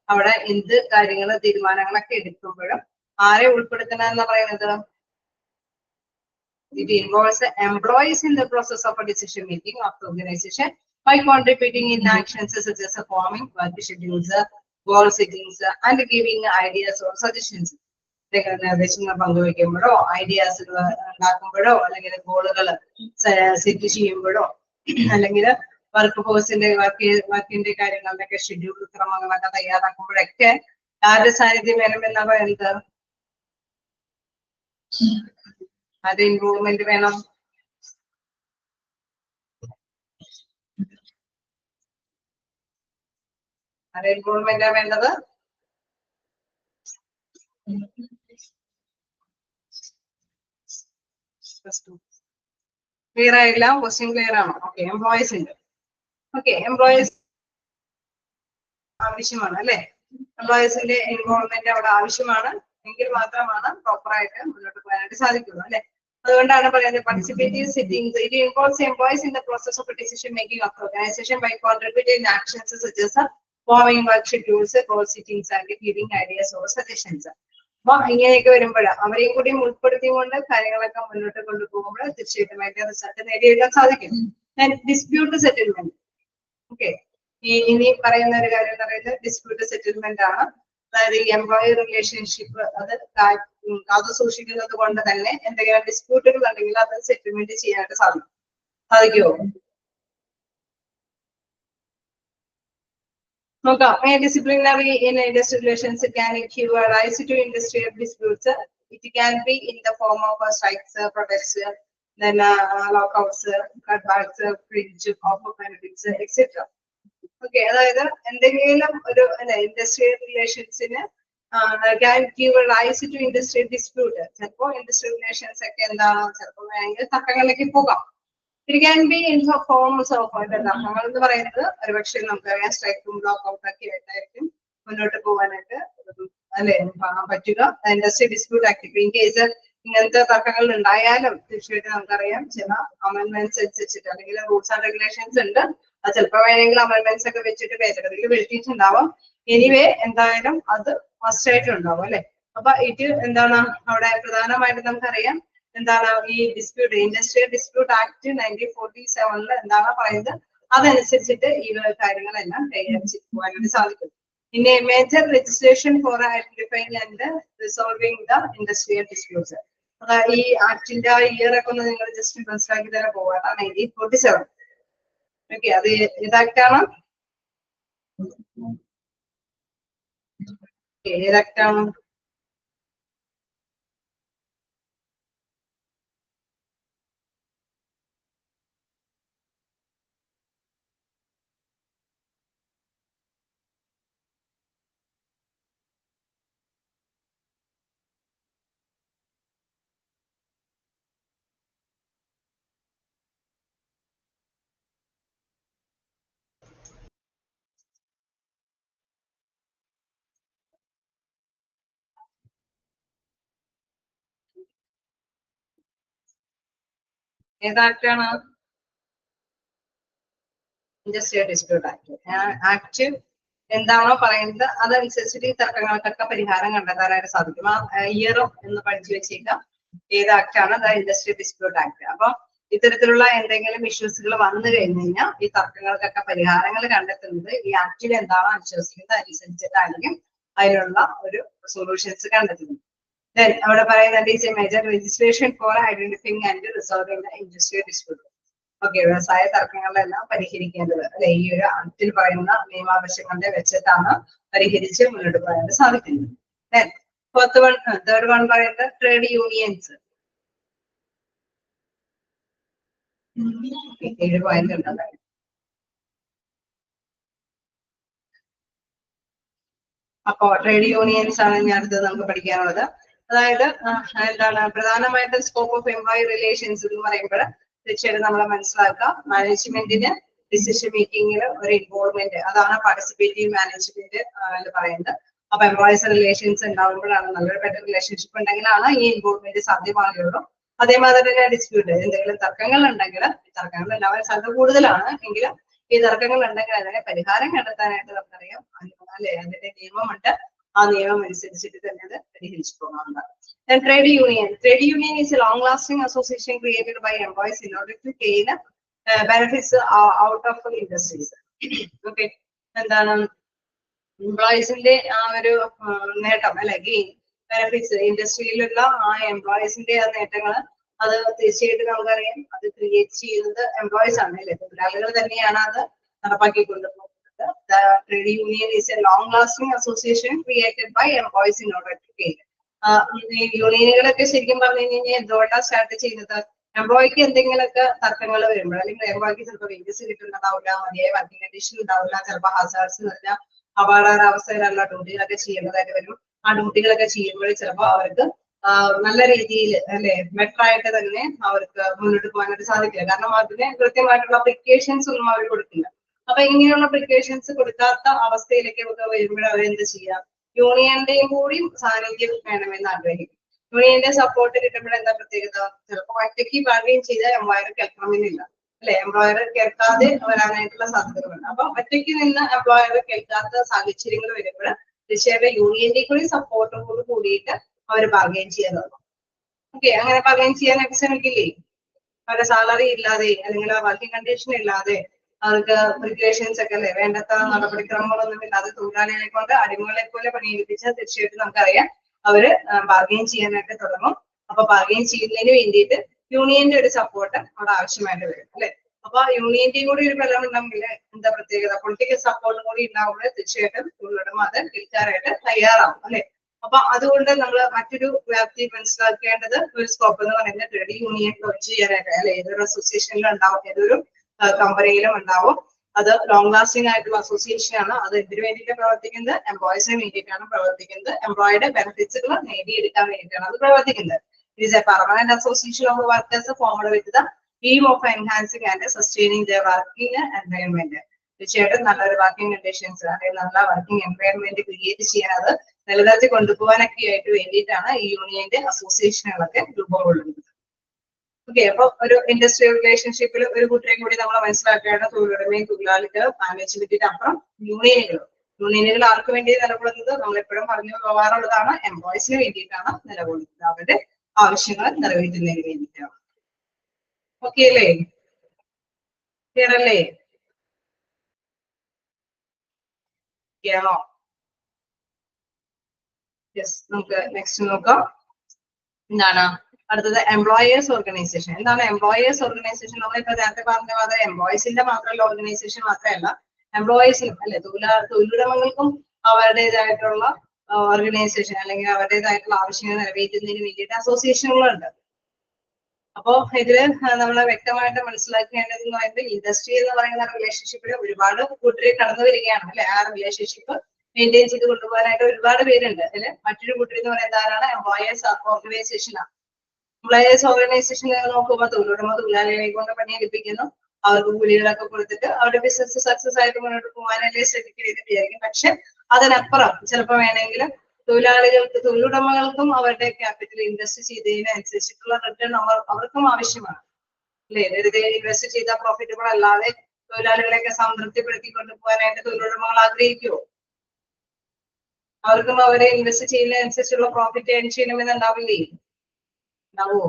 അവിടെ എന്ത് കാര്യങ്ങൾ തീരുമാനങ്ങളൊക്കെ എടുക്കുമ്പോഴും ആരെ ഉൾപ്പെടുത്തണം എന്ന് പറയുന്നത്, it involves the employees in the process of a decision making of the organization by contributing in actions such as forming work schedules, goal settings, and giving ideas or suggestions. നിർദ്ദേശങ്ങൾ പങ്കുവയ്ക്കുമ്പോഴോ ഐഡിയാസുകൾ ഉണ്ടാക്കുമ്പോഴോ അല്ലെങ്കിൽ ഗോളുകൾ സെറ്റ് ചെയ്യുമ്പോഴോ അല്ലെങ്കിൽ വർക്ക് ഫോഴ്സിന്റെ വർക്കിന്റെ കാര്യങ്ങളുടെയൊക്കെ ഷെഡ്യൂൾ ക്രമങ്ങളൊക്കെ തയ്യാറാക്കുമ്പോഴൊക്കെ ആരുടെ സാന്നിധ്യം വേണമെന്നാ പറയുന്നത്? അത് ഇൻവോൾവ്മെന്റ് വേണം. അത് ഇൻവോൾവ്മെന്റാ വേണ്ടത്. ക്ലിയർ ആയില്ല? ക്വസ്റ്റ്യൻ ക്ലിയർ ആണോ? ഓക്കെ, എംപ്ലോയീസ് ഉണ്ട്. ഓക്കെ, എംപ്ലോയീസ് ആവശ്യമാണ്, അല്ലെ? എംപ്ലോയീസിന്റെ ഇൻവോൾവ്മെന്റ് അവിടെ ആവശ്യമാണ്. എങ്കിൽ മാത്രമാണ് പ്രോപ്പറായിട്ട് മുന്നോട്ട് പോകാനായിട്ട് സാധിക്കുള്ളൂ, അല്ലെ? അതുകൊണ്ടാണ് പറയുന്നത് participative sittings. It involves employees in the process of decision making of organisation by contributing actions such as forming work schedules, goal settings and giving ideas or suggestions. അപ്പൊ ഇങ്ങനെയൊക്കെ വരുമ്പോൾ അവരെയും കൂടി ഉൾപ്പെടുത്തിക്കൊണ്ട് കാര്യങ്ങളൊക്കെ മുന്നോട്ട് കൊണ്ടുപോകുമ്പോൾ തീർച്ചയായിട്ടും അതിന്റെ റിസൾട്ട് നേടിയെടുക്കാൻ സാധിക്കും. Dispute settlement. ഓക്കെ, ഇനി പറയുന്ന ഒരു കാര്യം എന്ന് പറയുന്നത് ഡിസ്പ്യൂട്ട് സെറ്റിൽമെന്റ് ആണ്. അതായത് ഈ എംപ്ലോയി റിലേഷൻഷിപ്പ് അത് കാത്തു സൂക്ഷിക്കുന്നത് കൊണ്ട് തന്നെ എന്തെങ്കിലും ഡിസ്പ്യൂട്ടുകൾ ഉണ്ടെങ്കിൽ അത് സെറ്റിൽമെന്റ് ചെയ്യാനായിട്ട് സാധിക്കുമോ? നോക്കാം. Disciplinary in industrial relations can give rise to industrial disputes. It can be in the form of strikes, protests, then lockouts, cutbacks, fringe, offer benefits, etc. Okay, അതായത് എന്തെങ്കിലും ഒരു ഇൻഡസ്ട്രിയൽ റിലേഷൻസിന് can give rise to industrial dispute. ചിലപ്പോൾ ഇൻഡസ്ട്രിയൽ റിലേഷൻസ് ഒക്കെ എന്താണ്, ചിലപ്പോൾ വേണമെങ്കിൽ തർക്കങ്ങളിലേക്ക് പോകാം. It can be in the forms of തർക്കങ്ങൾ എന്ന് പറയുന്നത് ഒരുപക്ഷെ നമുക്കറിയാം സ്ട്രൈക്കും ബ്ലോക്ക് ഔട്ട് ഒക്കെ ആയിട്ടായിരിക്കും മുന്നോട്ട് പോകാനായിട്ട് അല്ലെ പറ്റുക. Industry dispute act in case ഇങ്ങനത്തെ തർക്കങ്ങൾ ഉണ്ടായാലും തീർച്ചയായിട്ടും നമുക്കറിയാം ചില അമെന്റ്മെന്റ്സ് അനുസരിച്ചിട്ട് അല്ലെങ്കിൽ റൂൾസ് ആൻഡ് റെഗുലേഷൻസ് ഉണ്ട്. അത് ചിലപ്പോൾ വേണമെങ്കിൽ അമെന്റ്മെന്റ്സ് ഒക്കെ വെച്ചിട്ട് ഭേദഗതിയിൽ വരുത്തിയിട്ടുണ്ടാവാം. എനിവേ എന്തായാലും അത് മസ്റ്റ് ആയിട്ടുണ്ടാവും അല്ലെ. അപ്പൊ ഇത് എന്താണ് അവിടെ പ്രധാനമായിട്ട് നമുക്കറിയാം എന്താണ് ഈ ഡിസ്പ്യൂട്ട് ഇൻഡസ്ട്രിയൽ ഡിസ്പ്യൂട്ട് ആക്ട് 1947 എന്താണ് പറയുന്നത് അതനുസരിച്ചിട്ട് ഈ കാര്യങ്ങളെല്ലാം കൈകാര്യം പോകാനായിട്ട് സാധിക്കും. പിന്നെ major legislation for identifying and resolving the industrial disputes. ഈ ആക്ടിന്റെ ആ ഇയർ ഒക്കെ ഒന്ന് നിങ്ങൾ ജസ്റ്റ് മനസ്സിലാക്കി തന്നെ പോകാം. 1947. ഓക്കെ, അത് ഏതാക്ടാണ്? ഏതാക്ടാണ്? ഏതാക്ടാണ്? Industrial dispute act. ആക്ട് എന്താണോ പറയുന്നത് അതനുസരിച്ചിട്ട് ഈ തർക്കങ്ങൾക്കൊക്കെ പരിഹാരം കണ്ടെത്താനായിട്ട് സാധിക്കും. ആ ഇയറും എന്ന് പഠിച്ചു വെച്ചേക്കാം. ഏത് ആക്ടാണ്? The industrial dispute act. അപ്പൊ ഇത്തരത്തിലുള്ള എന്തെങ്കിലും ഇഷ്യൂസുകൾ വന്നു കഴിഞ്ഞു കഴിഞ്ഞാൽ ഈ തർക്കങ്ങൾക്കൊക്കെ പരിഹാരങ്ങൾ കണ്ടെത്തുന്നത് ഈ ആക്ടിൽ എന്താണോ വിശ്വസിക്കുന്നത് അനുസരിച്ചിട്ടായിരിക്കും അതിനുള്ള ഒരു സൊല്യൂഷൻസ് കണ്ടെത്തുന്നത്. Then അവിടെ പറയുന്നത് is a major legislation for identifying and resolving the industrial dispute. Okay, വ്യവസായ തർക്കങ്ങളെല്ലാം പരിഹരിക്കേണ്ടത് അല്ലെ ഈ ഒരു ആക്ടിൽ പറയുന്ന നിയമാവശ്യങ്ങളുടെ വെച്ചിട്ടാണ് പരിഹരിച്ച് മുന്നോട്ട് പോകാനായിട്ട് സാധിക്കുന്നത്. Then തേർഡ് വൺ പറയുന്നത് ട്രേഡ് യൂണിയൻസ്. 7 പോയിന്റ് ഉണ്ടല്ലേ. അപ്പോ ട്രേഡ് യൂണിയൻസ് ആണ് ഞാൻ അടുത്തത് നമുക്ക് പഠിക്കാനുള്ളത്. അതായത് എന്താണ് പ്രധാനമായിട്ടും സ്കോപ്പ് ഓഫ് എംപ്ലോയി റിലേഷൻസ് എന്ന് പറയുമ്പോൾ തീർച്ചയായിട്ടും നമ്മൾ മനസ്സിലാക്കുക മാനേജ്മെന്റിന് ഡിസിഷൻ മേക്കിങ്ങിൽ ഒരു ഇൻവോൾവ്മെന്റ്, അതാണ് പാർട്ടിസിപ്പേറ്റീവ് മാനേജ്മെന്റ് എന്ന് പറയുന്നത്. അപ്പൊ എംപ്ലോയീസ് റിലേഷൻസ് ഉണ്ടാകുമ്പോഴാണ് നല്ലൊരു ബെറ്റർ റിലേഷൻഷിപ്പ് ഉണ്ടെങ്കിലാണ് ഈ ഇൻവോൾവ്മെന്റ് സാധ്യമാകുള്ളൂ. അതേമാതിരി തന്നെ ഡിസ്പ്യൂട്ട് എന്തെങ്കിലും തർക്കങ്ങൾ ഉണ്ടെങ്കിൽ തർക്കങ്ങൾ ഉണ്ടാവാൻ സാധ്യത കൂടുതലാണ് എങ്കിലും ഈ തർക്കങ്ങൾ ഉണ്ടെങ്കിൽ അതിനെ പരിഹാരം കണ്ടെത്താനായിട്ട് നമുക്കറിയാം അല്ലെ അതിന്റെ നിയമമുണ്ട്. ആ നിയമം അനുസരിച്ചിട്ട് തന്നെ അത് പരിഹരിച്ചു പോകാവുന്നതാണ്. Then trade union. Trade union is a long-lasting association created by employees in order to gain benefits out of industries. Okay, എന്താണ് എംപ്ലോയീസിന്റെ ആ ഒരു നേട്ടം അല്ലെ ഗെയിൻ ബെനിഫിറ്റ്സ് ഇൻഡസ്ട്രിയിലുള്ള ആ എംപ്ലോയീസിന്റെ ആ നേട്ടങ്ങൾ അത് തീർച്ചയായിട്ടും നമുക്കറിയാം അത് ക്രിയേറ്റ് ചെയ്യുന്നത് എംപ്ലോയീസ് ആണ് അല്ലെ, തൊഴിലാളികൾ തന്നെയാണ് അത് നടപ്പാക്കി കൊണ്ടുപോകുന്നത്. The trade union is a long-lasting association created by employees in order to gain. യൂണിയനുകളൊക്കെ ശരിക്കും പറഞ്ഞു കഴിഞ്ഞാൽ എന്തുകൊണ്ടാണ് സ്റ്റാർട്ട് ചെയ്യുന്നത്? എംപ്ലോയിക്ക് എന്തെങ്കിലുമൊക്കെ തർക്കങ്ങൾ വരുമ്പോൾ അല്ലെങ്കിൽ എംപ്ലോയിക്ക് ചിലപ്പോൾ വേജസ് കിട്ടുന്നുണ്ടാവില്ല, മതിയായ വർക്കിംഗ് കണ്ടീഷൻ ഉണ്ടാവില്ല, ചിലപ്പോൾ ഹസാർഡ്സ് നിറഞ്ഞ അപകടാവസ്ഥയിലുള്ള ഡ്യൂട്ടികളൊക്കെ ചെയ്യേണ്ടതായിട്ട് വരും. ആ ഡ്യൂട്ടികളൊക്കെ ചെയ്യുമ്പോൾ ചിലപ്പോൾ അവർക്ക് നല്ല രീതിയിൽ അല്ലെ ബെറ്റർ ആയിട്ട് തന്നെ അവർക്ക് മുന്നോട്ട് പോകാനായിട്ട് സാധിക്കില്ല. കാരണം അതിന് കൃത്യമായിട്ടുള്ള പ്രിക്കോഷൻസ് ഒന്നും അവർ കൊടുക്കില്ല. അപ്പൊ ഇങ്ങനെയുള്ള പ്രിക്കോഷൻസ് കൊടുക്കാത്ത അവസ്ഥയിലേക്ക് വരുമ്പോൾ അവരെന്ത് ചെയ്യാം? യൂണിയന്റെയും കൂടി സാന്നിധ്യം വേണമെന്ന് ആഗ്രഹിക്കും. യൂണിയന്റെ സപ്പോർട്ട് കിട്ടുമ്പോൾ എന്താ പ്രത്യേകത? ചിലപ്പോൾ ഒറ്റയ്ക്ക് ബാർഗെയിൻ ചെയ്ത എംപ്ലോയർ കേൾക്കണമെന്നില്ല അല്ലെ, എംപ്ലോയർ കേൾക്കാതെ വരാനായിട്ടുള്ള സാധ്യതകളുണ്ട്. അപ്പൊ ഒറ്റയ്ക്ക് നിന്ന് എംപ്ലോയർ കേൾക്കാത്ത സാഹചര്യങ്ങൾ വരുമ്പോൾ തീർച്ചയായിട്ടും യൂണിയന്റെ കൂടി സപ്പോർട്ടോട് കൂടിയിട്ട് അവർ ബാർഗെയിൻ ചെയ്യാൻ തുടങ്ങും. ഓക്കെ, അങ്ങനെ ബാർഗെയിൻ ചെയ്യാനൊക്കെ ശ്രമിക്കില്ലേ? അവരുടെ സാലറി ഇല്ലാതെ അല്ലെങ്കിൽ വർക്കിംഗ് കണ്ടീഷൻ ഇല്ലാതെ അവർക്ക് പ്രിക്കോഷൻസ് ഒക്കെ അല്ലെ വേണ്ടത്ത നടപടിക്രമങ്ങളൊന്നും ഇല്ലാതെ തൊഴിലാളികളെ കൊണ്ട് അടിമകളെ പോലെ പണിയെടുപ്പിച്ചാൽ തീർച്ചയായിട്ടും നമുക്കറിയാം അവര് ബാർഗെയിൻ ചെയ്യാനായിട്ട് തുടങ്ങും. അപ്പൊ ബാർഗെയിൻ ചെയ്യുന്നതിന് വേണ്ടിയിട്ട് യൂണിയന്റെ ഒരു സപ്പോർട്ട് അവിടെ ആവശ്യമായിട്ട് വരും അല്ലെ. അപ്പൊ യൂണിയന്റെയും കൂടി ഒരു ബലം ഉണ്ടെങ്കിൽ എന്താ പ്രത്യേകത, പൊളിറ്റിക്കൽ സപ്പോർട്ടും കൂടി ഉണ്ടാവുമ്പോൾ തീർച്ചയായിട്ടും തൊഴിലുടമ അത് വിൽക്കാനായിട്ട് തയ്യാറാവും അല്ലെ. അപ്പൊ അതുകൊണ്ട് നമ്മൾ മറ്റൊരു വ്യാപ്തി മനസ്സിലാക്കേണ്ടത് ഒരു സ്കോപ്പ് എന്ന് പറയുന്നത് ട്രേഡ് യൂണിയൻ ലോഞ്ച് ചെയ്യാനായിട്ട് അല്ലെ, ഏതൊരു അസോസിയേഷനിലും ഉണ്ടാവും, ഏതൊരു കമ്പനിയിലും ഉണ്ടാവും. അത് ലോങ് ലാസ്റ്റിംഗ് ആയിട്ടുള്ള അസോസിയേഷൻ ആണ്. അത് എന്തിനു വേണ്ടിയിട്ട് പ്രവർത്തിക്കുന്നത്? എംപ്ലോയീസിന് വേണ്ടിയിട്ടാണ് പ്രവർത്തിക്കുന്നത്. എംപ്ലോയിയുടെ ബെനിഫിറ്റ്സുകൾ നേടിയെടുക്കാൻ വേണ്ടിയിട്ടാണ് അത് പ്രവർത്തിക്കുന്നത്. It is a permanent association of workers formed with the aim of enhancing and sustaining their working environment. തീർച്ചയായിട്ടും നല്ലൊരു വർക്കിംഗ് കണ്ടീഷൻസ് അല്ലെങ്കിൽ നല്ല വർക്കിംഗ് എൻവയൺമെന്റ് ക്രിയേറ്റ് ചെയ്യാൻ, നിലനിർത്തി കൊണ്ടുപോകാനൊക്കെ ആയിട്ട് വേണ്ടിയിട്ടാണ് ഈ യൂണിയന്റെ അസോസിയേഷനുകളൊക്കെ രൂപം കൊള്ളുന്നത്. ഓക്കെ, അപ്പൊ ഒരു ഇൻഡസ്ട്രിയൽ റിലേഷൻഷിപ്പിൽ ഒരു കൂട്ടരെയും കൂടി നമ്മൾ മനസ്സിലാക്കേണ്ട തൊഴിലുടമയും തൊഴിലാളികൾ മാനേജ്മെന്റിന്റെ അപ്പുറം യൂണിയനുകൾ ആർക്ക് വേണ്ടി നിലകൊള്ളുന്നത്? നമ്മൾ എപ്പോഴും പറഞ്ഞു പോകാറുള്ളതാണ്, എംപ്ലോയീസിന് വേണ്ടിയിട്ടാണ് നിലകൊള്ളുന്നത്, അവരുടെ ആവശ്യങ്ങൾ നിറവേറ്റുന്നതിന് വേണ്ടിയിട്ടാണ്. ഓക്കെ അല്ലേ? ക്ലിയർ അല്ലേ? യെസ്, നമുക്ക് നെക്സ്റ്റ് നോക്കാം. എന്താണ് അടുത്തത്? Employers organisation. എന്താണ് എംപ്ലോയേഴ്സ് ഓർഗനൈസേഷൻ? നമ്മളിപ്പോ നേരത്തെ പറഞ്ഞ പോലെ എംപ്ലോയീസിന്റെ മാത്രമല്ല ഓർഗനൈസേഷൻ മാത്രമല്ല, എംപ്ലോയീസിനും അല്ലെ തൊഴിലുടമകൾക്കും അവരുടേതായിട്ടുള്ള ഓർഗനൈസേഷൻ അല്ലെങ്കിൽ അവരുടേതായിട്ടുള്ള ആവശ്യങ്ങൾ നിറവേറ്റുന്നതിന് വേണ്ടിയിട്ട് അസോസിയേഷനുകളുണ്ട്. അപ്പോ ഇതില് നമ്മൾ വ്യക്തമായിട്ട് മനസ്സിലാക്കേണ്ടത് എന്ന് പറയുന്നത്, ഇൻഡസ്ട്രി എന്ന് പറയുന്ന റിലേഷൻഷിപ്പിൽ ഒരുപാട് കൂട്ടര് കടന്നു വരികയാണ് അല്ലെ. ആ റിലേഷൻഷിപ്പ് മെയിൻറ്റെയിൻ ചെയ്ത് കൊണ്ടുപോകാനായിട്ട് ഒരുപാട് പേരുണ്ട്. അതിൽ മറ്റൊരു കൂട്ടർ എന്ന് പറയുന്നത് ആരാണ്? എംപ്ലോയേഴ്സ് ഓർഗനൈസേഷനാണ്. എംപ്ലോയേഴ്സ് ഓർഗനൈസേഷൻ നോക്കുമ്പോൾ തൊഴിലുടമ തൊഴിലാളികളെ കൊണ്ട് പണിയെടുപ്പിക്കുന്നു, അവർക്ക് കൂലികളൊക്കെ കൊടുത്തിട്ട് അവരുടെ ബിസിനസ് സക്സസ് ആയിട്ട് മുന്നോട്ട് പോകാനല്ലേ ശ്രമിക്കുന്നത് വിചാരിക്കും. പക്ഷെ അതിനപ്പുറം ചിലപ്പോൾ വേണമെങ്കിൽ തൊഴിലുടമകൾക്കും അവരുടെ ക്യാപിറ്റൽ ഇൻവെസ്റ്റ് ചെയ്തതിനനുസരിച്ചിട്ടുള്ള റിട്ടേൺ അവർക്കും ആവശ്യമാണ് അല്ലെ. വെറുതെ ഇൻവെസ്റ്റ് ചെയ്ത പ്രോഫിറ്റബിൾ അല്ലാതെ തൊഴിലാളികളെയൊക്കെ സംതൃപ്തിപ്പെടുത്തി കൊണ്ടുപോകാനായിട്ട് തൊഴിലുടമകൾ ആഗ്രഹിക്കുമോ? അവർക്കും അവരെ ഇൻവെസ്റ്റ് ചെയ്യുന്നതിനനുസരിച്ചുള്ള പ്രോഫിറ്റ് ഏൺ ചെയ്യണമെന്ന് ഉണ്ടാവില്ലേ? ഉണ്ടാവോ?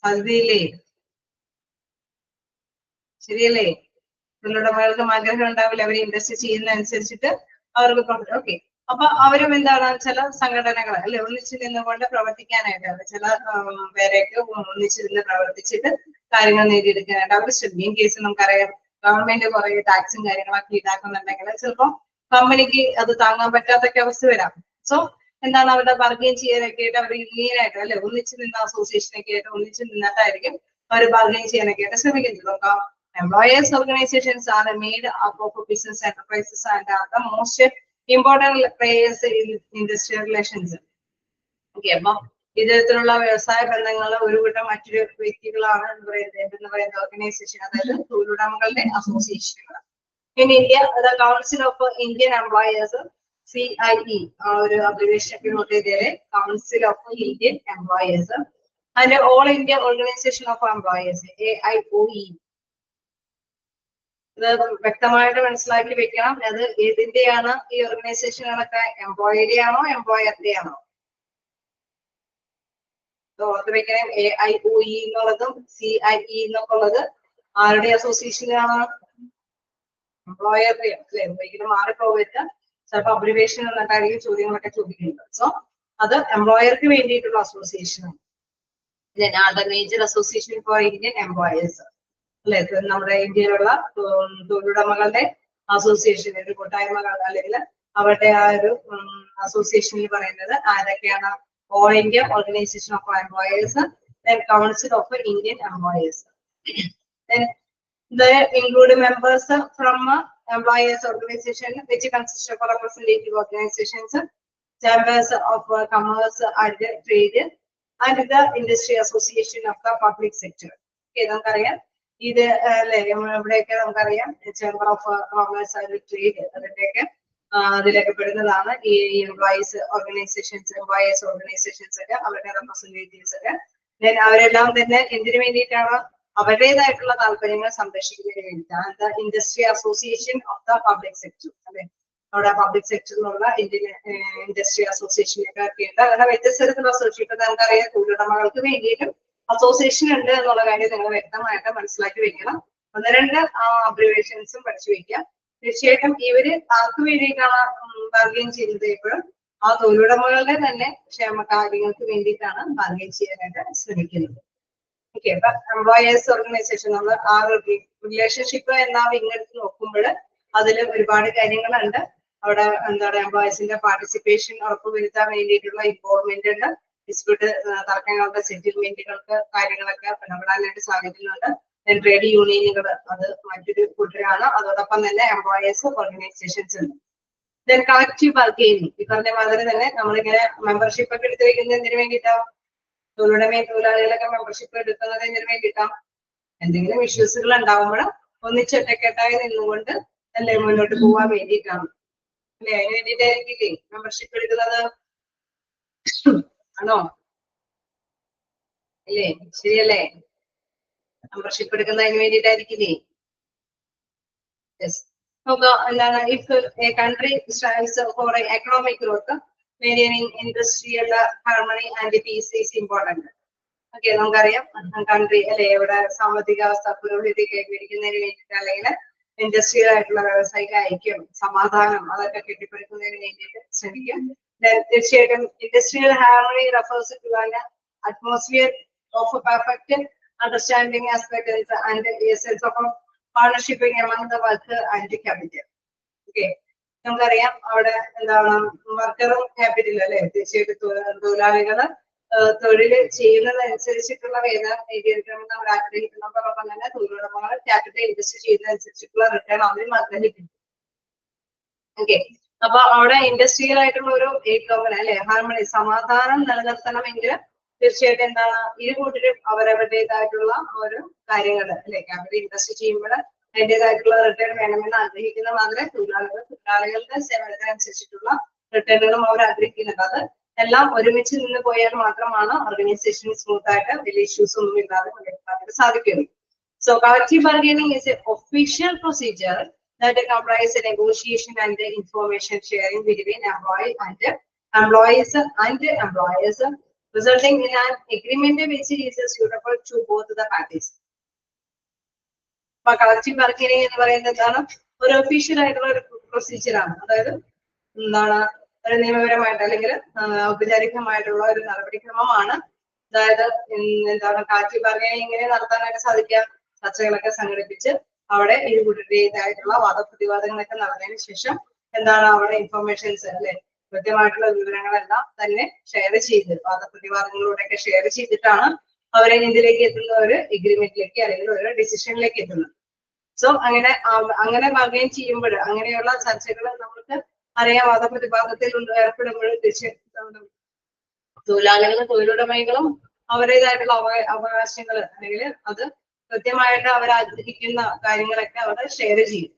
സാധ്യതയില്ലേ? ശരിയല്ലേ? തൊഴിലുടമകൾക്കും ആഗ്രഹം ഉണ്ടാവില്ല, അവർ ഇൻവെസ്റ്റ് ചെയ്യുന്നതനുസരിച്ചിട്ട് അവർക്ക് പ്രോഫിറ്റ്. ഓക്കെ, അപ്പൊ അവരും എന്താണ് ചില സംഘടനകൾ അല്ലെ ഒന്നിച്ചു നിന്നുകൊണ്ട് പ്രവർത്തിക്കാനായിട്ട് ചില പേരെയൊക്കെ ഒന്നിച്ചിരുന്ന് പ്രവർത്തിച്ചിട്ട് കാര്യങ്ങൾ നേടിയെടുക്കാനായിട്ട് അവർ ശ്രമിക്കും. കേസ് നമുക്കറിയാം, ഗവൺമെന്റ് കുറെ ടാക്സും കാര്യങ്ങളൊക്കെ ഈടാക്കുന്നുണ്ടെങ്കിൽ ചിലപ്പോൾ കമ്പനിക്ക് അത് താങ്ങാൻ പറ്റാത്തൊക്കെ അവസ്ഥ വരാം. സോ എന്താണ് അവരുടെ ബാർഗെയിൻ ചെയ്യാനൊക്കെ ആയിട്ട് അവർ യൂണിയനായിട്ട് അല്ലെ ഒന്നിച്ചു നിന്ന അസോസിയേഷനൊക്കെ ആയിട്ട് ഒന്നിച്ചു നിന്നിട്ടായിരിക്കും അവർ ബാർഗെയിൻ ചെയ്യാനൊക്കെ ആയിട്ട് ശ്രമിക്കുന്നത്. നോക്കാം, employers organizations are made up of business enterprises and are the most important players in industrial relations. Okay, അപ്പൊ ഇത്തരത്തിലുള്ള വ്യവസായ ബന്ധങ്ങൾ ഒരു കൂട്ടം മറ്റൊരു വ്യക്തികളാണ് എന്ന് പറയുന്ന ഓർഗനൈസേഷൻ, അതായത് തൊഴിലുടമകളുടെ അസോസിയേഷനുകൾ. In India the council of Indian employers CIE ആ ഒരു അബ്രിവേഷൻ നോട്ട് ചെയ്തേരെ, council of Indian employers and all India organisation of employers AIOE. ഇത് വ്യക്തമായിട്ട് മനസ്സിലാക്കി വെക്കണം. അത് ഏതിന്റെയാണ് ഈ ഓർഗനൈസേഷനുകളൊക്കെ? എംപ്ലോയറുടെ ആണോ എംപ്ലോയറുടെ ആണോ? ഓർത്ത് വെക്കണം, AIOE എന്നുള്ളതും CIE എന്നൊക്കെ ഉള്ളത് ആരുടെ അസോസിയേഷനാണ്? എംപ്ലോയറുടെ അല്ലെ. ഒരിക്കലും മാറിപ്പോകരുത്, ചിലപ്പോൾ അബ്രിവേഷൻ എന്നിട്ടായിരിക്കും ചോദ്യങ്ങളൊക്കെ ചോദിക്കുന്നത്. സോ അത് എംപ്ലോയർക്ക് വേണ്ടിയിട്ടുള്ള അസോസിയേഷനാണ്. Major association for Indian employers അല്ലെ, നമ്മുടെ ഇന്ത്യയിലുള്ള തൊഴിലുടമകളുടെ അസോസിയേഷൻ, ഒരു കൂട്ടായ്മകൾ അല്ലെങ്കിൽ അവരുടെ ആ ഒരു അസോസിയേഷനിൽ പറയുന്നത് ആരൊക്കെയാണ്? All India organisation of employers, council of Indian employers. They include members from employers organization which consist of representative organizations, chambers of commerce and trade, and the industry association of the public sector. Okay, നമുക്കറിയാം ഇത് അല്ലെ, ഇവിടെയൊക്കെ നമുക്കറിയാം chamber of commerce and trade, അതിലൊക്കെ പെടുന്നതാണ് ഈ എംപ്ലോയീസ് ഓർഗനൈസേഷൻസ്. എംപ്ലോയേഴ്സ് ഓർഗനൈസേഷൻസ് ഒക്കെ അവരുടെ റെപ്രസെന്റേറ്റീവ്സ് ഒക്കെ അവരെല്ലാം തന്നെ എന്തിനു വേണ്ടിയിട്ടാണ്? അവരുടേതായിട്ടുള്ള താല്പര്യങ്ങൾ സംരക്ഷിക്കുന്നതിന് വേണ്ടിയിട്ടാണ്. The industry association of the public sector അല്ലെ, അവിടെ പബ്ലിക് സെക്ടറിലുള്ള ഇന്ത്യൻ ഇൻഡസ്ട്രി അസോസിയേഷനൊക്കെ ഉണ്ട്. അങ്ങനെ വ്യത്യസ്ത തരത്തിലുള്ള അസോസിയേഷൻ നമുക്കറിയാം. തൊഴിലുടമകൾക്ക് വേണ്ടിയിട്ടും അസോസിയേഷൻ ഉണ്ട് എന്നുള്ള കാര്യം നിങ്ങൾ വ്യക്തമായിട്ട് മനസ്സിലാക്കി വെക്കണം. ഒന്ന് രണ്ട് അബ്രിവേഷൻസും പഠിച്ചു വെക്കാം. തീർച്ചയായിട്ടും ഇവര് ആർക്ക് വേണ്ടിയിട്ടാണ് ബാർഗെയിൻ ചെയ്യുന്നത്? എപ്പോഴും ആ തൊഴിലുടമകളുടെ തന്നെ ക്ഷേമ കാര്യങ്ങൾക്ക് വേണ്ടിയിട്ടാണ് ബാർഗെയിൻ ചെയ്യാനായിട്ട് ശ്രമിക്കുന്നത്. ഓക്കെ, അപ്പൊ എംപ്ലോയേഴ്സ് ഓർഗനൈസേഷൻ നമ്മൾ ആ റിലേഷൻഷിപ്പ് എന്ന ഇങ്ങെടുത്ത് നോക്കുമ്പോൾ അതിൽ ഒരുപാട് കാര്യങ്ങളുണ്ട്. അവിടെ എന്താണ് എംപ്ലോയേഴ്സിന്റെ പാർട്ടിസിപ്പേഷൻ ഉറപ്പുവരുത്താൻ വേണ്ടിയിട്ടുള്ള ഇൻവോൾവ്മെന്റ് ഉണ്ട്. ഡിസ്പ്യൂട്ട് തർക്കങ്ങളുടെ സെറ്റിൽമെന്റുകൾക്ക് കാര്യങ്ങളൊക്കെ ഇടപെടാനായിട്ട് സാധിക്കുന്നുണ്ട്. ട്രേഡ് യൂണിയനുകൾ അത് മറ്റൊരു കൂട്ടരാണ്. അതോടൊപ്പം തന്നെ എംപ്ലോയേഴ്സ് ഓർഗനൈസേഷൻസ് ഉണ്ട്. ദെൻ കളക്റ്റീവ് ബാർഗെയിനിങ്, ഈ പറഞ്ഞ മാതിരി തന്നെ നമ്മളിങ്ങനെ മെമ്പർഷിപ്പ് ഒക്കെ എടുത്തു വയ്ക്കുന്നത് എന്തിനു വേണ്ടിയിട്ടാവും? തൊഴിലാളികളൊക്കെ മെമ്പർഷിപ്പ് എടുക്കുന്നത് എന്തിനു വേണ്ടിയിട്ടാവും? എന്തെങ്കിലും ഇഷ്യൂസുകൾ ഉണ്ടാവുമ്പോൾ ഒന്നിച്ചൊറ്റക്കെട്ടായി നിന്നുകൊണ്ട് അല്ലെ മുന്നോട്ട് പോകാൻ വേണ്ടിയിട്ടാണ്. അല്ലെ, അതിന് വേണ്ടിയിട്ടായിരിക്കില്ലേ മെമ്പർഷിപ്പ് എടുക്കുന്നത്? ആണോ? ഇല്ലേ? ശരിയല്ലേ? മെമ്പർഷിപ്പ് എടുക്കുന്നതിന് വേണ്ടിയിട്ടായിരിക്കില്ലേ? യെസ്. നോക്കാം എന്താണ്, if A country stands for economic growth, maintaining industrial harmony and peace is important. Okay, നമുക്കറിയാം കൺട്രി അല്ലെ ഇവിടെ സാമ്പത്തിക അവസ്ഥ പുരോഗതി കൈവരിക്കുന്നതിന് വേണ്ടിയിട്ട് അല്ലെങ്കിൽ ഇൻഡസ്ട്രിയൽ ആയിട്ടുള്ള വ്യവസായിക ഐക്യം, സമാധാനം അതൊക്കെ കെട്ടിപ്പടുക്കുന്നതിന് വേണ്ടിയിട്ട് ശ്രമിക്കും. തീർച്ചയായിട്ടും industrial harmony refers to an atmosphere of perfect understanding aspect and a sense of partnershipping among the work and capital. Okay, നമുക്കറിയാം അവിടെ എന്താണ് വർക്കറും ക്യാപിറ്റൽ അല്ലെ, തീർച്ചയായിട്ടും തൊഴിലാളികള് തൊഴിൽ ചെയ്യുന്നതനുസരിച്ചിട്ടുള്ള വേതനം നേടിയെടുക്കണമെന്ന് നമ്മൾ ആഗ്രഹിക്കുന്നതോടൊപ്പം തന്നെ തൊഴിലുടമകൾ ക്യാപിറ്റൽ ഇൻവെസ്റ്റ് ചെയ്യുന്നതനുസരിച്ചിട്ടുള്ള റിട്ടേൺ അവരും ആഗ്രഹിക്കുന്നു. ഓക്കെ, അപ്പൊ അവിടെ ഇൻഡസ്ട്രിയൽ ആയിട്ടുള്ള ഒരു ഏകോപനം അല്ലെ, ഹാർമണി, സമാധാനം നിലനിർത്തണമെങ്കിൽ തീർച്ചയായിട്ടും എന്താണ് ഇരു കൂട്ടരും അവരവരുടേതായിട്ടുള്ള ഓരോ കാര്യങ്ങൾ അല്ലെ, ക്യാപിറ്റൽ ഇൻവെസ്റ്റ് ചെയ്യുമ്പോൾ അതിൻ്റെതായിട്ടുള്ള റിട്ടേൺ വേണമെന്ന് ആഗ്രഹിക്കുന്ന മാത്രമേ തൊഴിലാളികളുടെ സേവനത്തിനനുസരിച്ചിട്ടുള്ള റിട്ടേണുകളും അവർ ആഗ്രഹിക്കുന്നുണ്ട്. അത് എല്ലാം ഒരുമിച്ച് നിന്ന് പോയാൽ മാത്രമാണ് ഓർഗനൈസേഷൻ സ്മൂത്ത് ആയിട്ട് വലിയ ഇഷ്യൂസ് ഒന്നും ഇല്ലാതെ മുന്നോട്ട് സാധിക്കുകയുള്ളൂ. So collective bargaining is A official procedure that comprise a negotiation and information sharing between employees and employers, resulting in an agreement which is suitable to both the parties. Collective bargaining എന്ന് പറയുന്നത് എന്താണ്? ഒരു ഒഫീഷ്യൽ ആയിട്ടുള്ള ഒരു പ്രൊസീജിയർ ആണ്. അതായത് എന്താണ് ഒരു നിയമപരമായിട്ട് അല്ലെങ്കിൽ ഔപചാരികമായിട്ടുള്ള ഒരു നടപടിക്രമമാണ്. അതായത് എന്താണ് കളക്റ്റീവ് ബാർഗൈനിങ് എങ്ങനെ നടത്താനായിട്ട് സാധിക്കുക? ചർച്ചകളൊക്കെ സംഘടിപ്പിച്ച് അവിടെ ഇരുകൂട്ടരുടേതായിട്ടുള്ള വാദപ്രതിവാദങ്ങളൊക്കെ നടന്നതിന് ശേഷം എന്താണ് അവിടെ ഇൻഫർമേഷൻസ് അല്ലെ, കൃത്യമായിട്ടുള്ള വിവരങ്ങളെല്ലാം തന്നെ ഷെയർ ചെയ്ത് വാദപ്രതിവാദങ്ങളിലൂടെയൊക്കെ ഷെയർ ചെയ്തിട്ടാണ് അവരെ ഇതിലേക്ക് എത്തുന്ന ഒരു എഗ്രിമെന്റിലേക്ക് അല്ലെങ്കിൽ ഒരു ഡിസിഷനിലേക്ക് എത്തുന്നത്. സോ അങ്ങനെ ബാർഗൈൻ ചെയ്യുമ്പോൾ അങ്ങനെയുള്ള ചർച്ചകൾ നമുക്ക് അറിയാം. വാദപ്രതിവാദത്തിൽ ഏർപ്പെടുമ്പോൾ തൊഴിലാളികളും തൊഴിലുടമകളും അവരുടേതായിട്ടുള്ള അവകാശങ്ങൾ അല്ലെങ്കിൽ അത് കൃത്യമായിട്ട് അവർ ആഗ്രഹിക്കുന്ന കാര്യങ്ങളൊക്കെ അവർ ഷെയർ ചെയ്യും.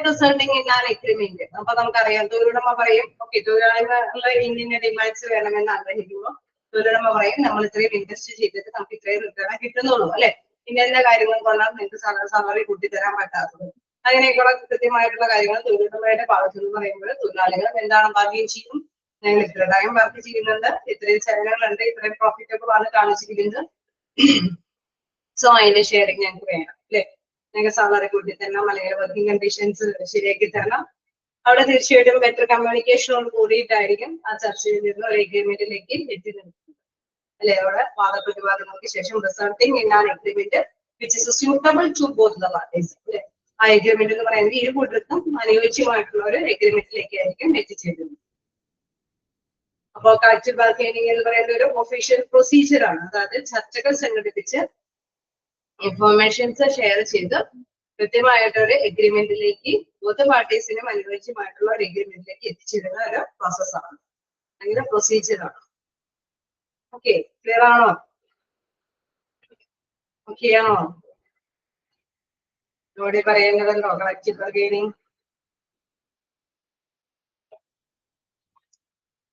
Resulting in an agreement. അപ്പൊ നമുക്കറിയാം തൊഴിലുടമ പറയും ഓക്കെ തൊഴിലാളികളുടെ ഇന്ന ഡിമാൻഡ്സ് വേണമെന്ന് ആഗ്രഹിക്കുമ്പോൾ തൊഴിലുടമ പറയും നമ്മൾ ഇത്രയും ഇൻവെസ്റ്റ് ചെയ്തിട്ട് നമുക്ക് ഇത്രയും റിട്ടേൺ കിട്ടുന്നുള്ളൂ അല്ലെ, ഇന്ന കാര്യങ്ങൾ കൊണ്ടാണ് നിങ്ങൾക്ക് സാലറി കൂട്ടിത്തരാൻ പറ്റാത്തത്. അങ്ങനെയൊക്കെയുള്ള കൃത്യമായിട്ടുള്ള കാര്യങ്ങൾ തൊഴിലുടമയുടെ ഭാഗത്ത് എന്ന് പറയുമ്പോൾ തൊഴിലാളികൾ എന്താണ് ബാർഗൈൻ ചെയ്യും? ഞങ്ങൾ ഇത്ര ടൈം വർക്ക് ചെയ്യുന്നുണ്ട്, ഇത്രയും സേവനങ്ങളുണ്ട്, ഇത്രയും പ്രോഫിറ്റ് ഒക്കെ ആണ് കാണിച്ചിരിക്കുന്നത്, സോ അതിന്റെ ഷെയറിങ് ഞങ്ങൾക്ക് വേണം അല്ലെ, ഞങ്ങൾക്ക് സാലറി കൂട്ടി തരണം അല്ലെങ്കിൽ വർക്കിംഗ് കണ്ടീഷൻസ് ശരിയാക്കി തരണം. അവിടെ തീർച്ചയായിട്ടും ബെറ്റർ കമ്മ്യൂണിക്കേഷനോട് കൂടിയിട്ടായിരിക്കും ആ ചർച്ചയിൽ നിന്ന് ഒരു എഗ്രിമെന്റിലേക്ക് എത്തി നിൽക്കുന്നത് അല്ലെ. അവിടെ വാദപ്രതിവാദങ്ങൾക്ക് ശേഷം resulting in an agreement which is suitable to both the parties അല്ലെ. ആ എഗ്രിമെന്റ് എന്ന് പറയുന്നത് ഇരു കൂട്ടർക്കും അനുയോജ്യമായിട്ടുള്ള ഒരു എഗ്രിമെന്റിലേക്ക് ആയിരിക്കും എത്തിച്ചേരുന്നത്. അപ്പോൾ കളക്റ്റീവ് ബാർഗൈനിങ് എന്ന് പറയുന്ന ഒരു ഒഫീഷ്യൽ പ്രൊസീജിയർ ആണ്. അതായത് ചർച്ചകൾ സംഘടിപ്പിച്ച് ഇൻഫർമേഷൻസ് ഷെയർ ചെയ്ത് കൃത്യമായിട്ട് ഒരു എഗ്രിമെന്റിലേക്ക് ബോത്ത് പാർട്ടീസിനും അനുയോജ്യമായിട്ടുള്ള ഒരു എഗ്രിമെന്റിലേക്ക് എത്തിച്ചേരുന്ന ഒരു പ്രോസസ്സാണ് അല്ലെങ്കിൽ പ്രൊസീജിയർ ആണ്. ഓക്കെ, ക്ലിയർ ആണോ? ഓക്കെ ആണോ? ഇവിടെ പറയുന്നതല്ലോ കളക്റ്റീവ് ബാർഗൈനിങ്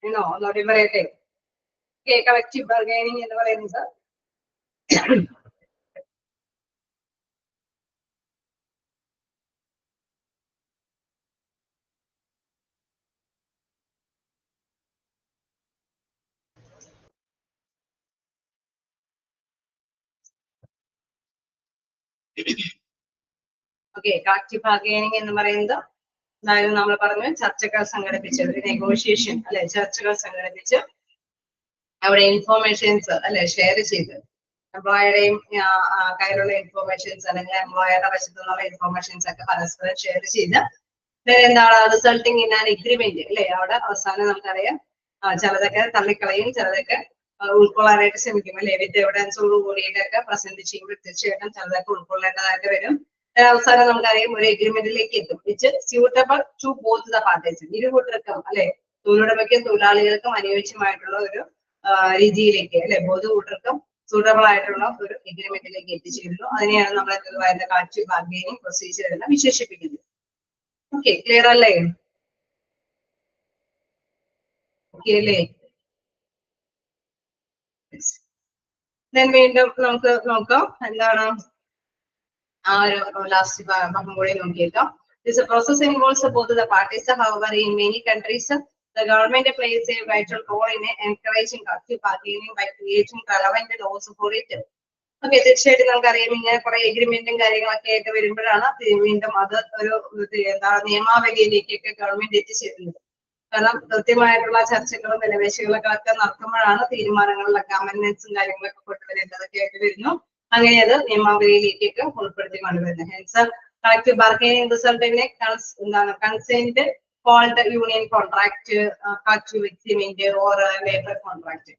ആണോ? ഒന്നുകൂടി പറയട്ടെ. ഓക്കെ, കളക്റ്റീവ് ബാർഗൈനിങ് എന്ന് പറയുന്നത് ഓക്കെ, കളക്റ്റീവ് ബാർഗൈനിങ് എന്ന് പറയുന്നത് അതായത് നമ്മൾ പറഞ്ഞു ചർച്ചകൾ സംഘടിപ്പിച്ച് ഒരു നെഗോഷിയേഷൻ അല്ലെ, ചർച്ചകൾ സംഘടിപ്പിച്ച് അവിടെ ഇൻഫോർമേഷൻസ് അല്ലെ ഷെയർ ചെയ്ത് എംപ്ലോയറുടെയും കയ്യിലുള്ള ഇൻഫോർമേഷൻസ് അല്ലെങ്കിൽ എംപ്ലോയറുടെ വശത്തു നിന്നുള്ള ഇൻഫോർമേഷൻസ് ഒക്കെ പരസ്പരം ഷെയർ ചെയ്ത് എന്താണ് റിസൾട്ടിങ് ഇൻ ആൻ എഗ്രിമെന്റ് അല്ലെ. അവിടെ അവസാനം നമുക്കറിയാം ചിലതൊക്കെ തള്ളിക്കളയും, ചിലതൊക്കെ ഉൾക്കൊള്ളാനായിട്ട് ശ്രമിക്കും അല്ലെ. വിത്ത് എവിഡൻസോട് കൂടിയിട്ടൊക്കെ പ്രസന്റ് ചെയ്യുമ്പോൾ തീർച്ചയായിട്ടും ചിലതൊക്കെ ഉൾക്കൊള്ളേണ്ടതായിട്ട് വരും. അവസാനം നമുക്കറിയാം ഒരു എഗ്രിമെന്റിലേക്ക് എത്തും which suitable to both the parties. ഇരു കൂട്ടർക്കും അല്ലെ, തൊഴിലുടമയ്ക്കും തൊഴിലാളികൾക്കും അനുയോജ്യമായിട്ടുള്ള ഒരു രീതിയിലേക്ക് അല്ലെ, ബോധ കൂട്ടർക്കും സൂട്ടബിൾ ആയിട്ടുള്ള ഒരു എഗ്രിമെന്റിലേക്ക് എത്തിച്ചേരുന്നു. അതിനെയാണ് നമ്മൾ കളക്റ്റീവ് ബാർഗൈനിങ് പ്രൊസീജിയർ എന്ന് വിശേഷിപ്പിക്കുന്നത്. ഓക്കെ, ക്ലിയർ അല്ലേ? ഓക്കെ അല്ലേ? വീണ്ടും നമുക്ക് നോക്കാം എന്താണ് ആ ഒരു ലാസ്റ്റ് ഭാഗം കൂടി നോക്കിയേക്കാം. This process involves both the parties. However, in many countries, the government plays a vital role in encouraging collective bargaining by creating relevant laws for it. Okay, തീർച്ചയായിട്ടും നമുക്കറിയാം ഇങ്ങനെ കുറെ എഗ്രിമെന്റും കാര്യങ്ങളൊക്കെ ആയിട്ട് വരുമ്പോഴാണ് വീണ്ടും അത് ഒരു എന്താണ് നിയമാവലിയിലേക്കൊക്കെ ഗവൺമെന്റ് എത്തിച്ചേരുന്നത്. കാരണം കൃത്യമായിട്ടുള്ള ചർച്ചകളും വിലപേശലുകളൊക്കെ നടത്തുമ്പോഴാണ് തീരുമാനങ്ങളിലൊക്കെ അമെന്റ്മെന്റ്സും കാര്യങ്ങളൊക്കെ കൊണ്ടുവരേണ്ടതൊക്കെ ആയിട്ട് വരുന്നു. അങ്ങനെ അത് നിയമാവലിയിലേക്കൊക്കെ ഉൾപ്പെടുത്തി കൊണ്ടുവരുന്നത്. ഹെൻസ് കളക്റ്റീവ് ബാർഗൈനിങ് റിസൾട്ട് എന്താണ് consent called union contract, collective agreement or labour contract.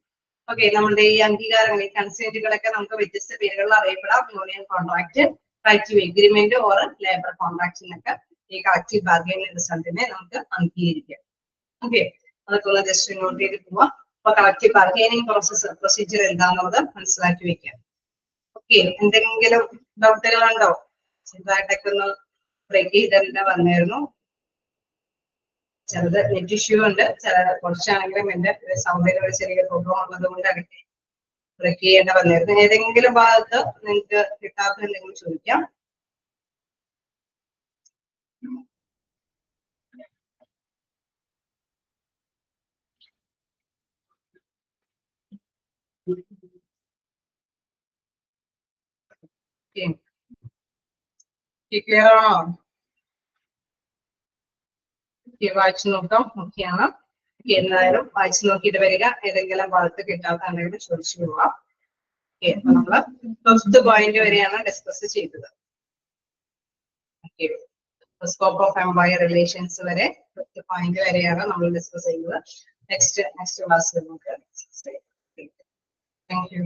Okay, നമ്മുടെ ഈ അംഗീകാരങ്ങൾ ഈ കൺസെന്റുകളൊക്കെ നമുക്ക് വ്യത്യസ്ത പേരുകളിൽ അറിയപ്പെടാം. Union contract, collective agreement or labour contract എന്നൊക്കെ ഈ കളക്റ്റീവ് ബാർഗൈനിങ് റിസൾട്ടിനെ നമുക്ക് അംഗീകരിക്കാം. ഓക്കെ, അതൊക്കെ ഒന്ന് ജസ്റ്റ് നോട്ട് ചെയ്ത് പോവാം. അപ്പൊ കളക്റ്റീവ് ബാർഗൈനിങ് പ്രൊസീജിയർ എന്താണെന്നുള്ളത് മനസ്സിലാക്കി വെക്കാം. ഓക്കെ, എന്തെങ്കിലും ഡൗട്ടുകളുണ്ടോ? ചെറുതായിട്ടൊക്കെ ഒന്ന് ബ്രേക്ക് ചെയ്തിട്ട് വന്നായിരുന്നു. ചിലത് നെറ്റ് ഇഷ്യൂ ഉണ്ട്, ചില കുറച്ചാണെങ്കിലും എന്റെ സൗണ്ടിന് ഒരു ചെറിയ പ്രോബ്ലം ഉള്ളത് കൊണ്ട് അതൊക്കെ ബ്രേക്ക് ചെയ്യേണ്ട വന്നായിരുന്നു. ഏതെങ്കിലും ഭാഗത്ത് നിങ്ങൾക്ക് കിട്ടാത്ത എന്തെങ്കിലും ചോദിക്കാം. ക്ലിയർ ആണോ? വായിച്ചു നോക്കാം. ഓക്കെയാണ്. എന്തായാലും വായിച്ചു നോക്കിയിട്ട് വരിക. ഏതെങ്കിലും ഭാഗത്ത് കിട്ടാത്ത ചോദിച്ചു പോവാം. ഓക്കെ, അപ്പൊ നമ്മള് ഫസ്റ്റ് പോയിന്റ് വരെയാണ് ഡിസ്കസ് ചെയ്തത്. Okay, scope of employer relations വരെ ഫസ്റ്റ് പോയിന്റ് വരെയാണ് നമ്മൾ ഡിസ്കസ് ചെയ്തത്. നെക്സ്റ്റ് ക്ലാസ്സിൽ നമുക്ക് താങ്ക് യു.